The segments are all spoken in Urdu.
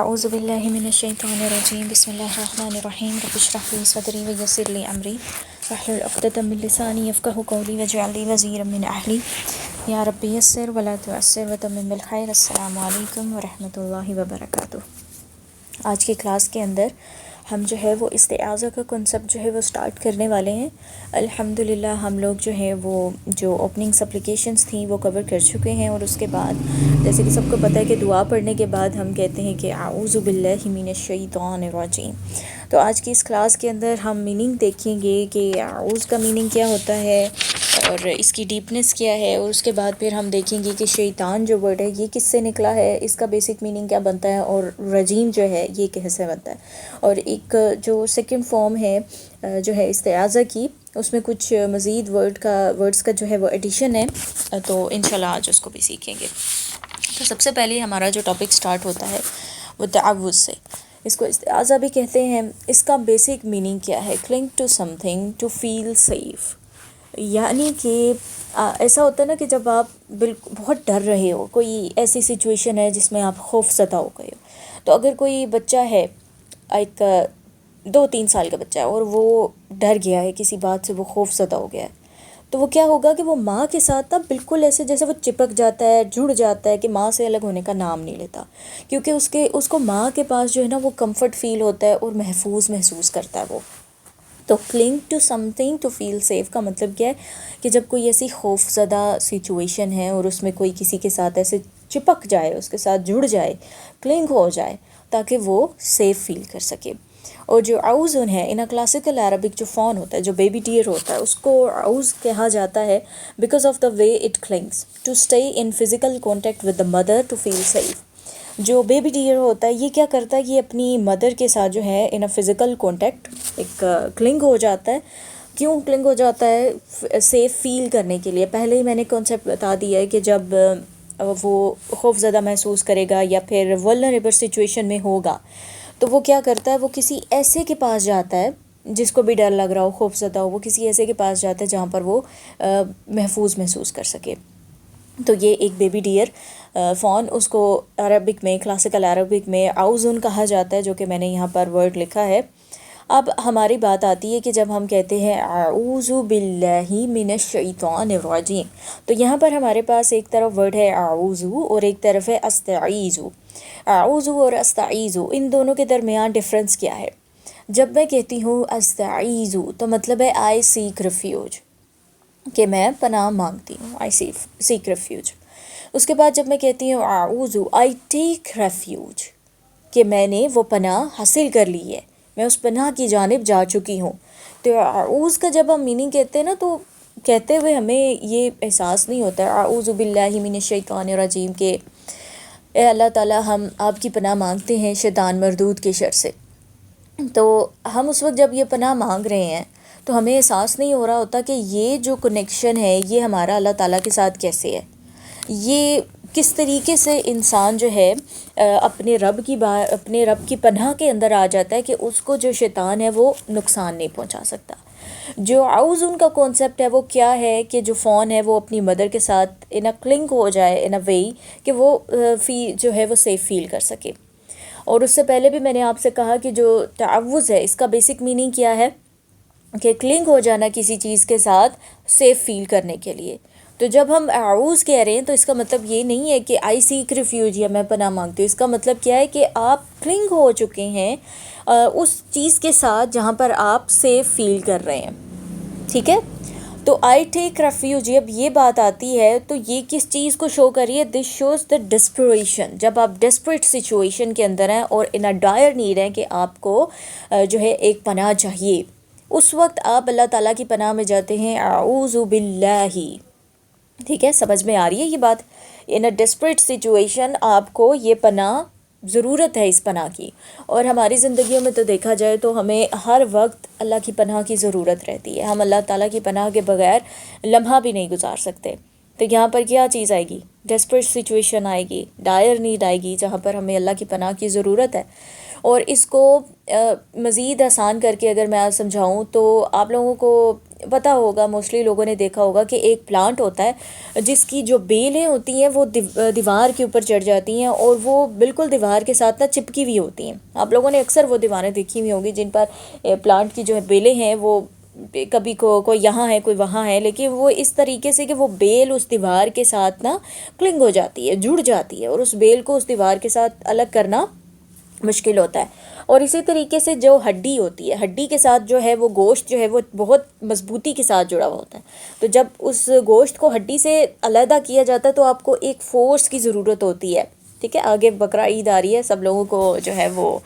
اعوذ باللہ من الشیطان الرجیم بسم اللہ الرحمن الرحیم رب اشرح لی صدری ویسر لی امری واحلل عقدۃ من لسانی یفقہوا قولی واجعل لی وزیرا من اہلی یا رب یسر ولا تعسر وتمم بالخیر۔ السلام علیکم ورحمۃ اللہ وبرکاتہ۔ آج کی کلاس کے اندر ہم جو ہے وہ استعاذہ کا کنسپٹ جو ہے وہ سٹارٹ کرنے والے ہیں۔ الحمدللہ ہم لوگ جو ہے وہ جو اوپننگس اپلیکیشنس تھیں وہ کور کر چکے ہیں، اور اس کے بعد جیسے کہ سب کو پتہ ہے کہ دعا پڑھنے کے بعد ہم کہتے ہیں کہ اعوذ باللہ من الشیطان الرجیم۔ تو آج کی اس کلاس کے اندر ہم میننگ دیکھیں گے کہ اعوذ کا میننگ کیا ہوتا ہے اور اس کی ڈیپنس کیا ہے، اور اس کے بعد پھر ہم دیکھیں گے کہ شیطان جو ورڈ ہے یہ کس سے نکلا ہے، اس کا بیسک میننگ کیا بنتا ہے، اور رجیم جو ہے یہ کیسے بنتا ہے، اور ایک جو سیکنڈ فارم ہے جو ہے استعاذہ کی، اس میں کچھ مزید ورڈز کا جو ہے وہ ایڈیشن ہے، تو انشاءاللہ آج اس کو بھی سیکھیں گے۔ تو سب سے پہلے ہمارا جو ٹاپک سٹارٹ ہوتا ہے وہ تعوذ سے، اس کو استعاذہ بھی کہتے ہیں۔ اس کا بیسک میننگ کیا ہے؟ Clinging to something to feel safe, یعنی کہ ایسا ہوتا ہے نا کہ جب آپ بہت ڈر رہے ہو، کوئی ایسی سچویشن ہے جس میں آپ خوف زدہ ہو گئے ہو، تو اگر کوئی بچہ ہے، ایک 2-3 سال کا بچہ ہے، اور وہ ڈر گیا ہے کسی بات سے، وہ خوف زدہ ہو گیا ہے، تو وہ کیا ہوگا کہ وہ ماں کے ساتھ نا بالکل ایسے جیسے وہ چپک جاتا ہے، جڑ جاتا ہے، کہ ماں سے الگ ہونے کا نام نہیں لیتا، کیونکہ اس کو ماں کے پاس جو ہے نا وہ کمفرٹ فیل ہوتا ہے اور محفوظ محسوس کرتا ہے وہ۔ تو clinging to something to feel safe کا مطلب کیا ہے کہ جب کوئی ایسی خوف زدہ سچویشن ہے اور اس میں کوئی کسی کے ساتھ ایسے چپک جائے، اس کے ساتھ جڑ جائے، کلنگ ہو جائے، تاکہ وہ سیف فیل کر سکے۔ اور جو اعوذ ہے ان کلاسیکل عربک جو فون ہوتا ہے، جو بیبی ٹیئر ہوتا ہے، اس کو اعوذ کہا جاتا ہے because of the way it clings to stay in physical contact with the mother to feel safe. جو بیبی ڈیئر ہوتا ہے یہ کیا کرتا ہے کہ اپنی مدر کے ساتھ جو ہے ان فزیکل کانٹیکٹ ایک کلنگ ہو جاتا ہے۔ کیوں کلنگ ہو جاتا ہے؟ سیف فیل کرنے کے لیے۔ پہلے ہی میں نے کانسیپٹ بتا دیا ہے کہ جب وہ خوف زدہ محسوس کرے گا یا پھر ولنریبل سچویشن میں ہوگا، تو وہ کیا کرتا ہے، وہ کسی ایسے کے پاس جاتا ہے جس کو بھی ڈر لگ رہا ہو، خوف زدہ ہو، وہ کسی ایسے کے پاس جاتا ہے جہاں پر وہ محفوظ محسوس کر سکے۔ تو یہ ایک بیبی ڈیئر فون، اس کو عربک میں، کلاسیکل عربک میں اعوذن کہا جاتا ہے، جو کہ میں نے یہاں پر ورڈ لکھا ہے۔ اب ہماری بات آتی ہے کہ جب ہم کہتے ہیں اعوذ باللہ من الشیطان الرجیم، تو یہاں پر ہمارے پاس ایک طرف ورڈ ہے اعوذ اور ایک طرف ہے استعیذ۔ اعوذ اور استعیذ، ان دونوں کے درمیان ڈفرنس کیا ہے؟ جب میں کہتی ہوں استعیذ تو مطلب ہے آئی سیک ریفیوج، کہ میں پناہ مانگتی ہوں، آئی سیک ریفیوج۔ اس کے بعد جب میں کہتی ہوں اعوذ آئی ٹیک ریفیوج، کہ میں نے وہ پناہ حاصل کر لی ہے، میں اس پناہ کی جانب جا چکی ہوں۔ تو اعوذ کا جب ہم میننگ کہتے ہیں نا، تو کہتے ہوئے ہمیں یہ احساس نہیں ہوتا ہے اعوذ باللہ من الشیطان الرجیم کہ اے اللہ تعالیٰ ہم آپ کی پناہ مانگتے ہیں شیطان مردود کے شر سے۔ تو ہم اس وقت جب یہ پناہ مانگ رہے ہیں تو ہمیں احساس نہیں ہو رہا ہوتا کہ یہ جو کنیکشن ہے یہ ہمارا اللہ تعالیٰ کے ساتھ کیسے ہے، یہ کس طریقے سے انسان جو ہے اپنے رب کی پناہ کے اندر آ جاتا ہے کہ اس کو جو شیطان ہے وہ نقصان نہیں پہنچا سکتا۔ جو اعوذ ان کا کانسیپٹ ہے وہ کیا ہے کہ جو فون ہے وہ اپنی مدر کے ساتھ ان اے کلنک ہو جائے، ان اے وے کہ وہ جو ہے وہ سیف فیل کر سکے۔ اور اس سے پہلے بھی میں نے آپ سے کہا کہ جو تعوذ ہے اس کا بیسک میننگ کیا ہے کہ کلنگ ہو جانا کسی چیز کے ساتھ سیف فیل کرنے کے لیے۔ تو جب ہم اعوذ کہہ رہے ہیں تو اس کا مطلب یہ نہیں ہے کہ آئی سیک ریفیوج یا میں پناہ مانگتی ہوں، اس کا مطلب کیا ہے کہ آپ کلنگ ہو چکے ہیں اس چیز کے ساتھ جہاں پر آپ سیف فیل کر رہے ہیں، ٹھیک ہے؟ تو آئی ٹیک ریفیوج جب یہ بات آتی ہے تو یہ کس چیز کو شو کر رہی ہے؟ دس شوز دا ڈسپریشن، جب آپ ڈسپریٹ سچویشن کے اندر ہیں اور ان اے ڈائر نیڈ ہے کہ آپ کو جو ہے ایک پناہ چاہیے، اس وقت آپ اللہ تعالیٰ کی پناہ میں جاتے ہیں اعوذ باللہ۔ ٹھیک ہے، سمجھ میں آ رہی ہے یہ بات؟ ان اے ڈسپریٹ سچویشن آپ کو یہ پناہ ضرورت ہے اس پناہ کی، اور ہماری زندگیوں میں تو دیکھا جائے تو ہمیں ہر وقت اللہ کی پناہ کی ضرورت رہتی ہے، ہم اللہ تعالیٰ کی پناہ کے بغیر لمحہ بھی نہیں گزار سکتے۔ تو یہاں پر کیا چیز آئے گی؟ ڈسپریٹ سچویشن آئے گی، ڈائر نیڈ آئے گی، جہاں پر ہمیں اللہ کی پناہ کی ضرورت ہے۔ اور اس کو مزید آسان کر کے اگر میں سمجھاؤں تو آپ لوگوں کو پتہ ہوگا، موسٹلی لوگوں نے دیکھا ہوگا کہ ایک پلانٹ ہوتا ہے جس کی جو بیلیں ہوتی ہیں وہ دیوار کے اوپر چڑھ جاتی ہیں اور وہ بالکل دیوار کے ساتھ نہ چپکی ہوئی ہوتی ہیں. آپ لوگوں نے اکثر وہ دیواریں دیکھی ہوئی ہوں گی جن پر پلانٹ کی جو بیلیں ہیں وہ کبھی کوئی یہاں ہے کوئی وہاں ہے، لیکن وہ اس طریقے سے کہ وہ بیل اس دیوار کے ساتھ نا کلنگ ہو جاتی ہے، جڑ جاتی ہے، اور اس بیل کو اس دیوار کے ساتھ الگ کرنا مشکل ہوتا ہے. اور اسی طریقے سے جو ہڈی ہوتی ہے، ہڈی کے ساتھ جو ہے وہ گوشت جو ہے وہ بہت مضبوطی کے ساتھ جڑا ہوا ہوتا ہے. تو جب اس گوشت کو ہڈی سے علیحدہ کیا جاتا ہے تو آپ کو ایک فورس کی ضرورت ہوتی ہے. ٹھیک ہے، آگے بقرہ عید آ رہی ہے، سب لوگوں کو جو ہے وہ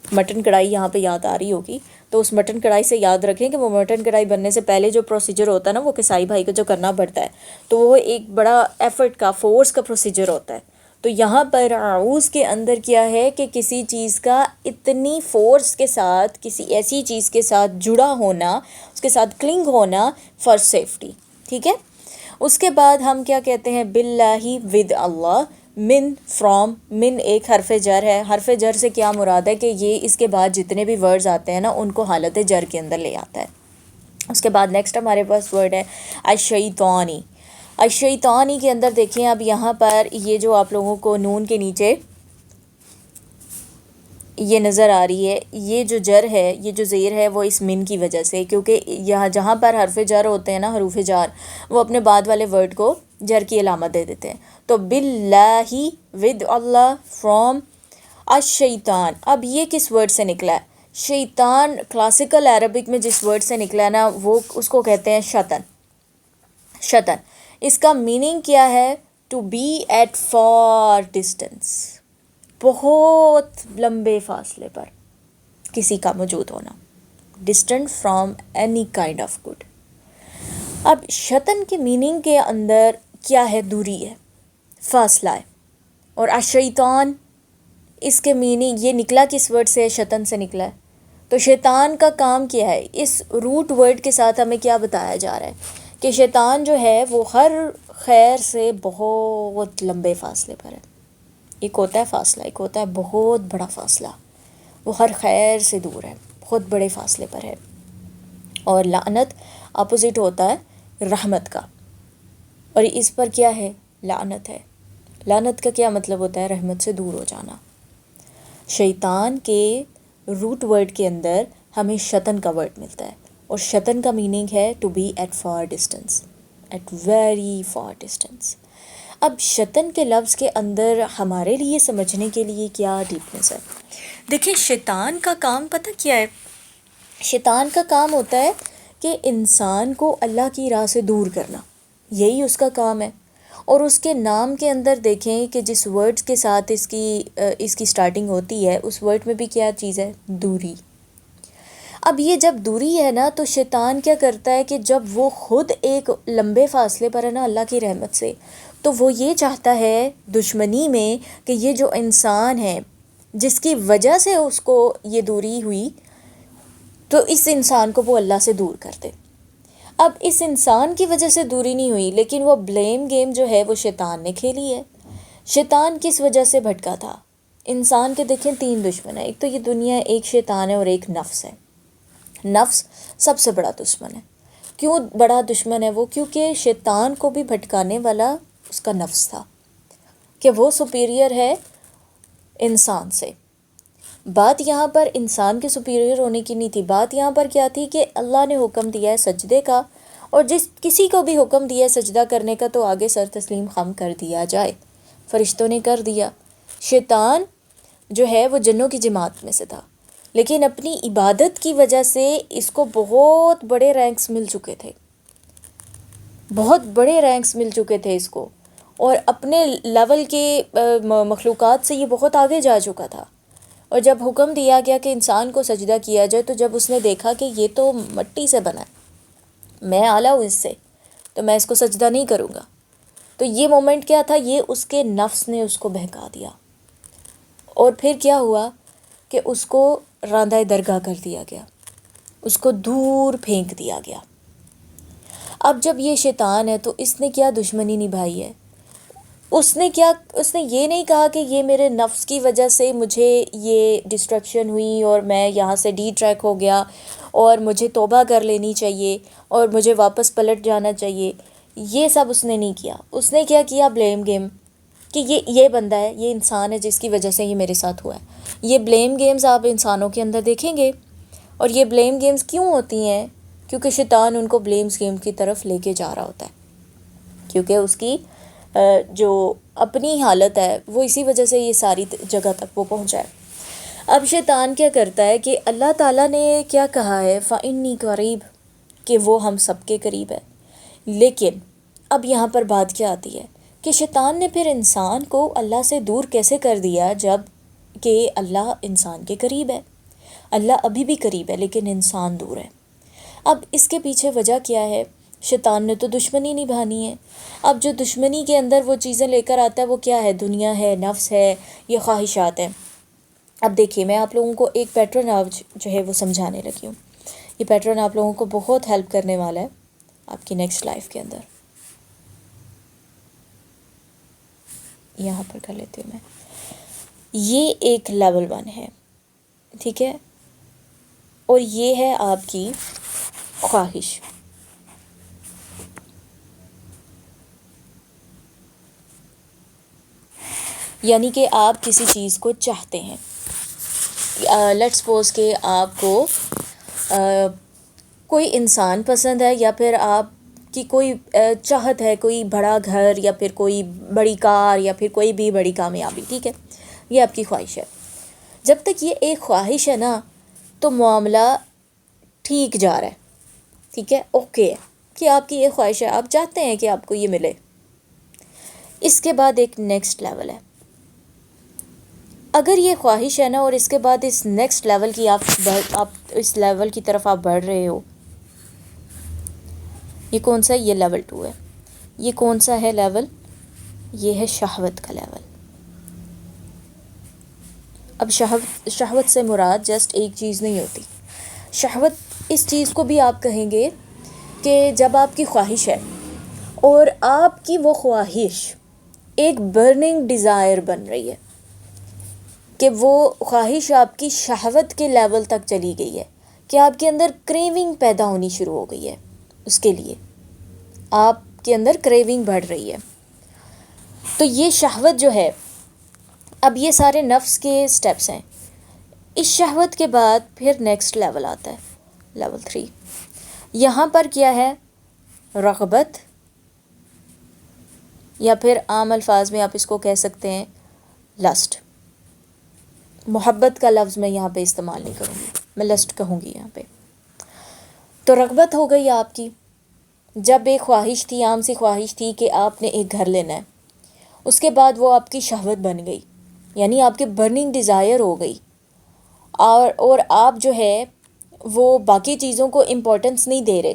مٹن کڑھائی یہاں پہ یاد آ رہی ہوگی. تو اس مٹن کڑھائی سے یاد رکھیں کہ وہ مٹن کڑھائی بننے سے پہلے جو پروسیجر ہوتا ہے نا وہ کسائی بھائی کو جو کرنا پڑتا ہے، تو وہ ایک بڑا ایفرٹ کا، فورس کا پروسیجر ہوتا ہے. تو یہاں پر اعوذ کے اندر کیا ہے کہ کسی چیز کا اتنی فورس کے ساتھ، کسی ایسی چیز کے ساتھ جڑا ہونا، اس کے ساتھ کلنگ ہونا فار سیفٹی. ٹھیک ہے، اس کے بعد ہم کیا کہتے ہیں، باللہ، ود اللہ. من، فرام. من ایک حرف جر ہے. حرف جر سے کیا مراد ہے کہ یہ اس کے بعد جتنے بھی ورڈز آتے ہیں نا ان کو حالت جر کے اندر لے آتا ہے. اس کے بعد نیکسٹ ہمارے پاس ورڈ ہے الشیطانی. الشیطانی کے اندر دیکھیں اب یہاں پر یہ جو آپ لوگوں کو نون کے نیچے یہ نظر آ رہی ہے، یہ جو جر ہے، یہ جو زیر ہے وہ اس من کی وجہ سے، کیونکہ یہاں جہاں پر حرف جر ہوتے ہیں نا، حروف جار، وہ اپنے بعد والے ورڈ کو جر کی علامت دے دیتے ہیں. تو باللہ، ود اللہ، فرام الشیطان. اب یہ کس ورڈ سے نکلا ہے؟ شیطان کلاسیکل عربک میں جس ورڈ سے نکلا ہے نا وہ اس کو کہتے ہیں شطن. شطن اس کا میننگ کیا ہے؟ To be at far distance, بہت لمبے فاصلے پر کسی کا موجود ہونا. Distant from any kind of good. اب شطن کے میننگ کے اندر کیا ہے؟ دوری ہے، فاصلہ ہے. اور الشیطان اس کے میننگ یہ نکلا کس ورڈ سے؟ شطن سے نکلا ہے. تو شیطان کا کام کیا ہے؟ اس روٹ ورڈ کے ساتھ ہمیں کیا بتایا جا رہا ہے کہ شیطان جو ہے وہ ہر خیر سے بہت لمبے فاصلے پر ہے. ایک ہوتا ہے فاصلہ، ایک ہوتا ہے بہت بڑا فاصلہ. وہ ہر خیر سے دور ہے، بہت بڑے فاصلے پر ہے. اور لعنت اپوزٹ ہوتا ہے رحمت کا، اور اس پر کیا ہے؟ لعنت ہے. لعنت کا کیا مطلب ہوتا ہے؟ رحمت سے دور ہو جانا. شیطان کے روٹ ورڈ کے اندر ہمیں شطن کا ورڈ ملتا ہے، اور شطن کا میننگ ہے to be at far distance, at very far distance. اب شطن کے لفظ کے اندر ہمارے لیے سمجھنے کے لیے کیا ڈیپنس ہے؟ دیکھیں شیطان کا کام پتہ کیا ہے؟ شیطان کا کام ہوتا ہے کہ انسان کو اللہ کی راہ سے دور کرنا، یہی اس کا کام ہے. اور اس کے نام کے اندر دیکھیں کہ جس ورڈز کے ساتھ اس کی سٹارٹنگ ہوتی ہے اس ورڈ میں بھی کیا چیز ہے؟ دوری. اب یہ جب دوری ہے نا تو شیطان کیا کرتا ہے کہ جب وہ خود ایک لمبے فاصلے پر ہے نا اللہ کی رحمت سے، تو وہ یہ چاہتا ہے دشمنی میں کہ یہ جو انسان ہے جس کی وجہ سے اس کو یہ دوری ہوئی، تو اس انسان کو وہ اللہ سے دور کر دے. اب اس انسان کی وجہ سے دوری نہیں ہوئی، لیکن وہ بلیم گیم جو ہے وہ شیطان نے کھیلی ہے. شیطان کس وجہ سے بھٹکا تھا؟ انسان کے دیکھیں 3 دشمن ہیں، ایک تو یہ دنیا، ایک شیطان ہے، اور ایک نفس ہے. نفس سب سے بڑا دشمن ہے. کیوں بڑا دشمن ہے وہ؟ کیونکہ شیطان کو بھی بھٹکانے والا اس کا نفس تھا کہ وہ سپیریئر ہے انسان سے. بات یہاں پر انسان کے سپیریئر ہونے کی نہیں تھی، بات یہاں پر کیا تھی کہ اللہ نے حکم دیا ہے سجدے کا، اور جس کسی کو بھی حکم دیا ہے سجدہ کرنے کا تو آگے سر تسلیم خم کر دیا جائے. فرشتوں نے کر دیا. شیطان جو ہے وہ جنوں کی جماعت میں سے تھا، لیکن اپنی عبادت کی وجہ سے اس کو بہت بڑے رینکس مل چکے تھے، بہت بڑے رینکس مل چکے تھے اس کو، اور اپنے لیول کے مخلوقات سے یہ بہت آگے جا چکا تھا. اور جب حکم دیا گیا کہ انسان کو سجدہ کیا جائے تو جب اس نے دیکھا کہ یہ تو مٹی سے بنا ہے، میں اعلیٰ ہوں اس سے، تو میں اس کو سجدہ نہیں کروں گا. تو یہ مومنٹ کیا تھا؟ یہ اس کے نفس نے اس کو بہکا دیا، اور پھر کیا ہوا کہ اس کو راندہ درگاہ کر دیا گیا، اس کو دور پھینک دیا گیا. اب جب یہ شیطان ہے تو اس نے کیا دشمنی نبھائی ہے؟ اس نے یہ نہیں کہا کہ یہ میرے نفس کی وجہ سے مجھے یہ ڈسٹریکشن ہوئی اور میں یہاں سے ڈی ٹریک ہو گیا اور مجھے توبہ کر لینی چاہیے اور مجھے واپس پلٹ جانا چاہیے. یہ سب اس نے نہیں کیا. اس نے کیا کیا؟ بلیم گیم، کہ یہ بندہ ہے، یہ انسان ہے جس کی وجہ سے یہ میرے ساتھ ہوا ہے. یہ بلیم گیمز آپ انسانوں کے اندر دیکھیں گے. اور یہ بلیم گیمز کیوں ہوتی ہیں؟ کیونکہ شیطان ان کو بلیمز گیم کی طرف لے کے جا رہا ہوتا ہے، کیونکہ اس کی جو اپنی حالت ہے وہ اسی وجہ سے یہ ساری جگہ تک وہ پہنچا ہے. اب شیطان کیا کرتا ہے کہ اللہ تعالیٰ نے کیا کہا ہے، فَإِنِّي قریب، کہ وہ ہم سب کے قریب ہے. لیکن اب یہاں پر بات کیا آتی ہے کہ شیطان نے پھر انسان کو اللہ سے دور کیسے کر دیا جب کہ اللہ انسان کے قریب ہے. اللہ ابھی بھی قریب ہے لیکن انسان دور ہے. اب اس کے پیچھے وجہ کیا ہے؟ شیطان نے تو دشمنی نبھانی ہے. اب جو دشمنی کے اندر وہ چیزیں لے کر آتا ہے وہ کیا ہے؟ دنیا ہے، نفس ہے، یہ خواہشات ہیں. اب دیکھیے میں آپ لوگوں کو ایک پیٹرن آج جو ہے وہ سمجھانے لگی ہوں. یہ پیٹرن آپ لوگوں کو بہت ہیلپ کرنے والا ہے آپ کی نیکسٹ لائف کے اندر. یہاں پر کر لیتی ہوں میں. یہ ایک لیول 1 ہے، ٹھیک ہے، اور یہ ہے آپ کی خواہش. یعنی کہ آپ کسی چیز کو چاہتے ہیں. لیٹس سپوز کہ آپ کو کوئی انسان پسند ہے، یا پھر آپ کی کوئی چاہت ہے، کوئی بڑا گھر یا پھر کوئی بڑی کار یا پھر کوئی بھی بڑی کامیابی، ٹھیک ہے، یہ آپ کی خواہش ہے. جب تک یہ ایک خواہش ہے نا تو معاملہ ٹھیک جا رہا ہے، ٹھیک ہے، اوکے ہے کہ آپ کی یہ خواہش ہے، آپ چاہتے ہیں کہ آپ کو یہ ملے. اس کے بعد ایک نیکسٹ لیول ہے. اگر یہ خواہش ہے نا اور اس کے بعد اس نیکسٹ لیول کی آپ اس لیول کی طرف آپ بڑھ رہے ہو، یہ کون سا ہے؟ یہ لیول 2 ہے. یہ کون سا ہے لیول؟ یہ ہے شہوت کا لیول. اب شہوت سے مراد جسٹ ایک چیز نہیں ہوتی. شہوت اس چیز کو بھی آپ کہیں گے کہ جب آپ کی خواہش ہے اور آپ کی وہ خواہش ایک برننگ ڈیزائر بن رہی ہے، کہ وہ خواہش آپ کی شہوت کے لیول تک چلی گئی ہے، کہ آپ کے اندر کریونگ پیدا ہونی شروع ہو گئی ہے، اس کے لیے آپ کے اندر کریونگ بڑھ رہی ہے. تو یہ شہوت جو ہے، اب یہ سارے نفس کے سٹیپس ہیں. اس شہوت کے بعد پھر نیکسٹ لیول آتا ہے، لیول 3. یہاں پر کیا ہے؟ رغبت، یا پھر عام الفاظ میں آپ اس کو کہہ سکتے ہیں لسٹ. محبت کا لفظ میں یہاں پہ استعمال نہیں کروں گی، میں لسٹ کہوں گی یہاں پہ. تو رغبت ہو گئی آپ کی. جب ایک خواہش تھی، عام سی خواہش تھی کہ آپ نے ایک گھر لینا ہے، اس کے بعد وہ آپ کی شہوت بن گئی، یعنی آپ کے برننگ ڈیزائر ہو گئی. اور آپ جو ہے وہ باقی چیزوں کو امپورٹنس نہیں دے رہے.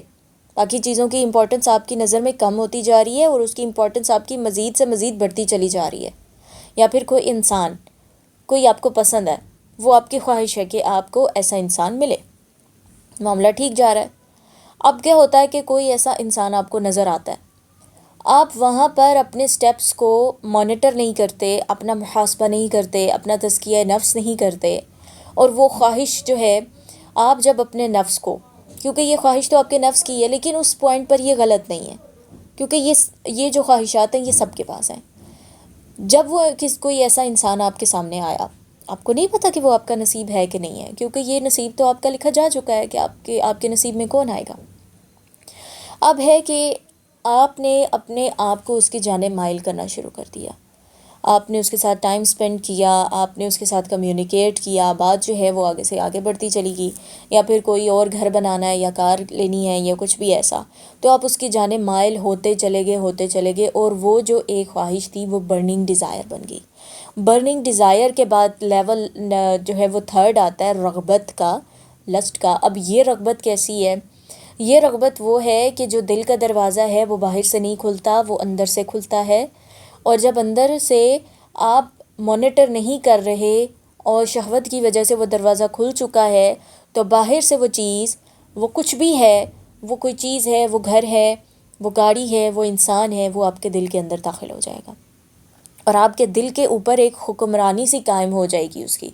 باقی چیزوں کی امپورٹنس آپ کی نظر میں کم ہوتی جا رہی ہے اور اس کی امپورٹنس آپ کی مزید سے مزید بڑھتی چلی جا رہی ہے. یا پھر کوئی انسان، کوئی آپ کو پسند ہے، وہ آپ کی خواہش ہے کہ آپ کو ایسا انسان ملے، معاملہ ٹھیک جا رہا ہے. اب کیا ہوتا ہے کہ کوئی ایسا انسان آپ کو نظر آتا ہے، آپ وہاں پر اپنے سٹیپس کو مانیٹر نہیں کرتے، اپنا محاسبہ نہیں کرتے، اپنا تزکیہ نفس نہیں کرتے، اور وہ خواہش جو ہے آپ جب اپنے نفس کو، کیونکہ یہ خواہش تو آپ کے نفس کی ہے، لیکن اس پوائنٹ پر یہ غلط نہیں ہے، کیونکہ یہ جو خواہشات ہیں یہ سب کے پاس ہیں. جب وہ کوئی ایسا انسان آپ کے سامنے آیا، آپ کو نہیں پتا کہ وہ آپ کا نصیب ہے کہ نہیں ہے، کیونکہ یہ نصیب تو آپ کا لکھا جا چکا ہے کہ آپ کے نصیب میں کون آئے گا. اب ہے کہ آپ نے اپنے آپ کو اس کی جانب مائل کرنا شروع کر دیا. آپ نے اس کے ساتھ ٹائم سپینڈ کیا، آپ نے اس کے ساتھ کمیونیکیٹ کیا، بات جو ہے وہ آگے سے آگے بڑھتی چلی گئی. یا پھر کوئی اور گھر بنانا ہے یا کار لینی ہے یا کچھ بھی ایسا، تو آپ اس کی جانب مائل ہوتے چلے گئے، اور وہ جو ایک خواہش تھی وہ برننگ ڈیزائر بن گئی. برننگ ڈیزائر کے بعد لیول جو ہے وہ 3 آتا ہے، رغبت کا، لسٹ کا. اب یہ رغبت کیسی ہے؟ یہ رغبت وہ ہے کہ جو دل کا دروازہ ہے وہ باہر سے نہیں کھلتا، وہ اندر سے کھلتا ہے. اور جب اندر سے آپ مانیٹر نہیں کر رہے اور شہوت کی وجہ سے وہ دروازہ کھل چکا ہے، تو باہر سے وہ چیز، وہ کچھ بھی ہے، وہ کوئی چیز ہے، وہ گھر ہے، وہ گاڑی ہے، وہ انسان ہے، وہ آپ کے دل کے اندر داخل ہو جائے گا. اور آپ کے دل کے اوپر ایک حکمرانی سی قائم ہو جائے گی اس کی۔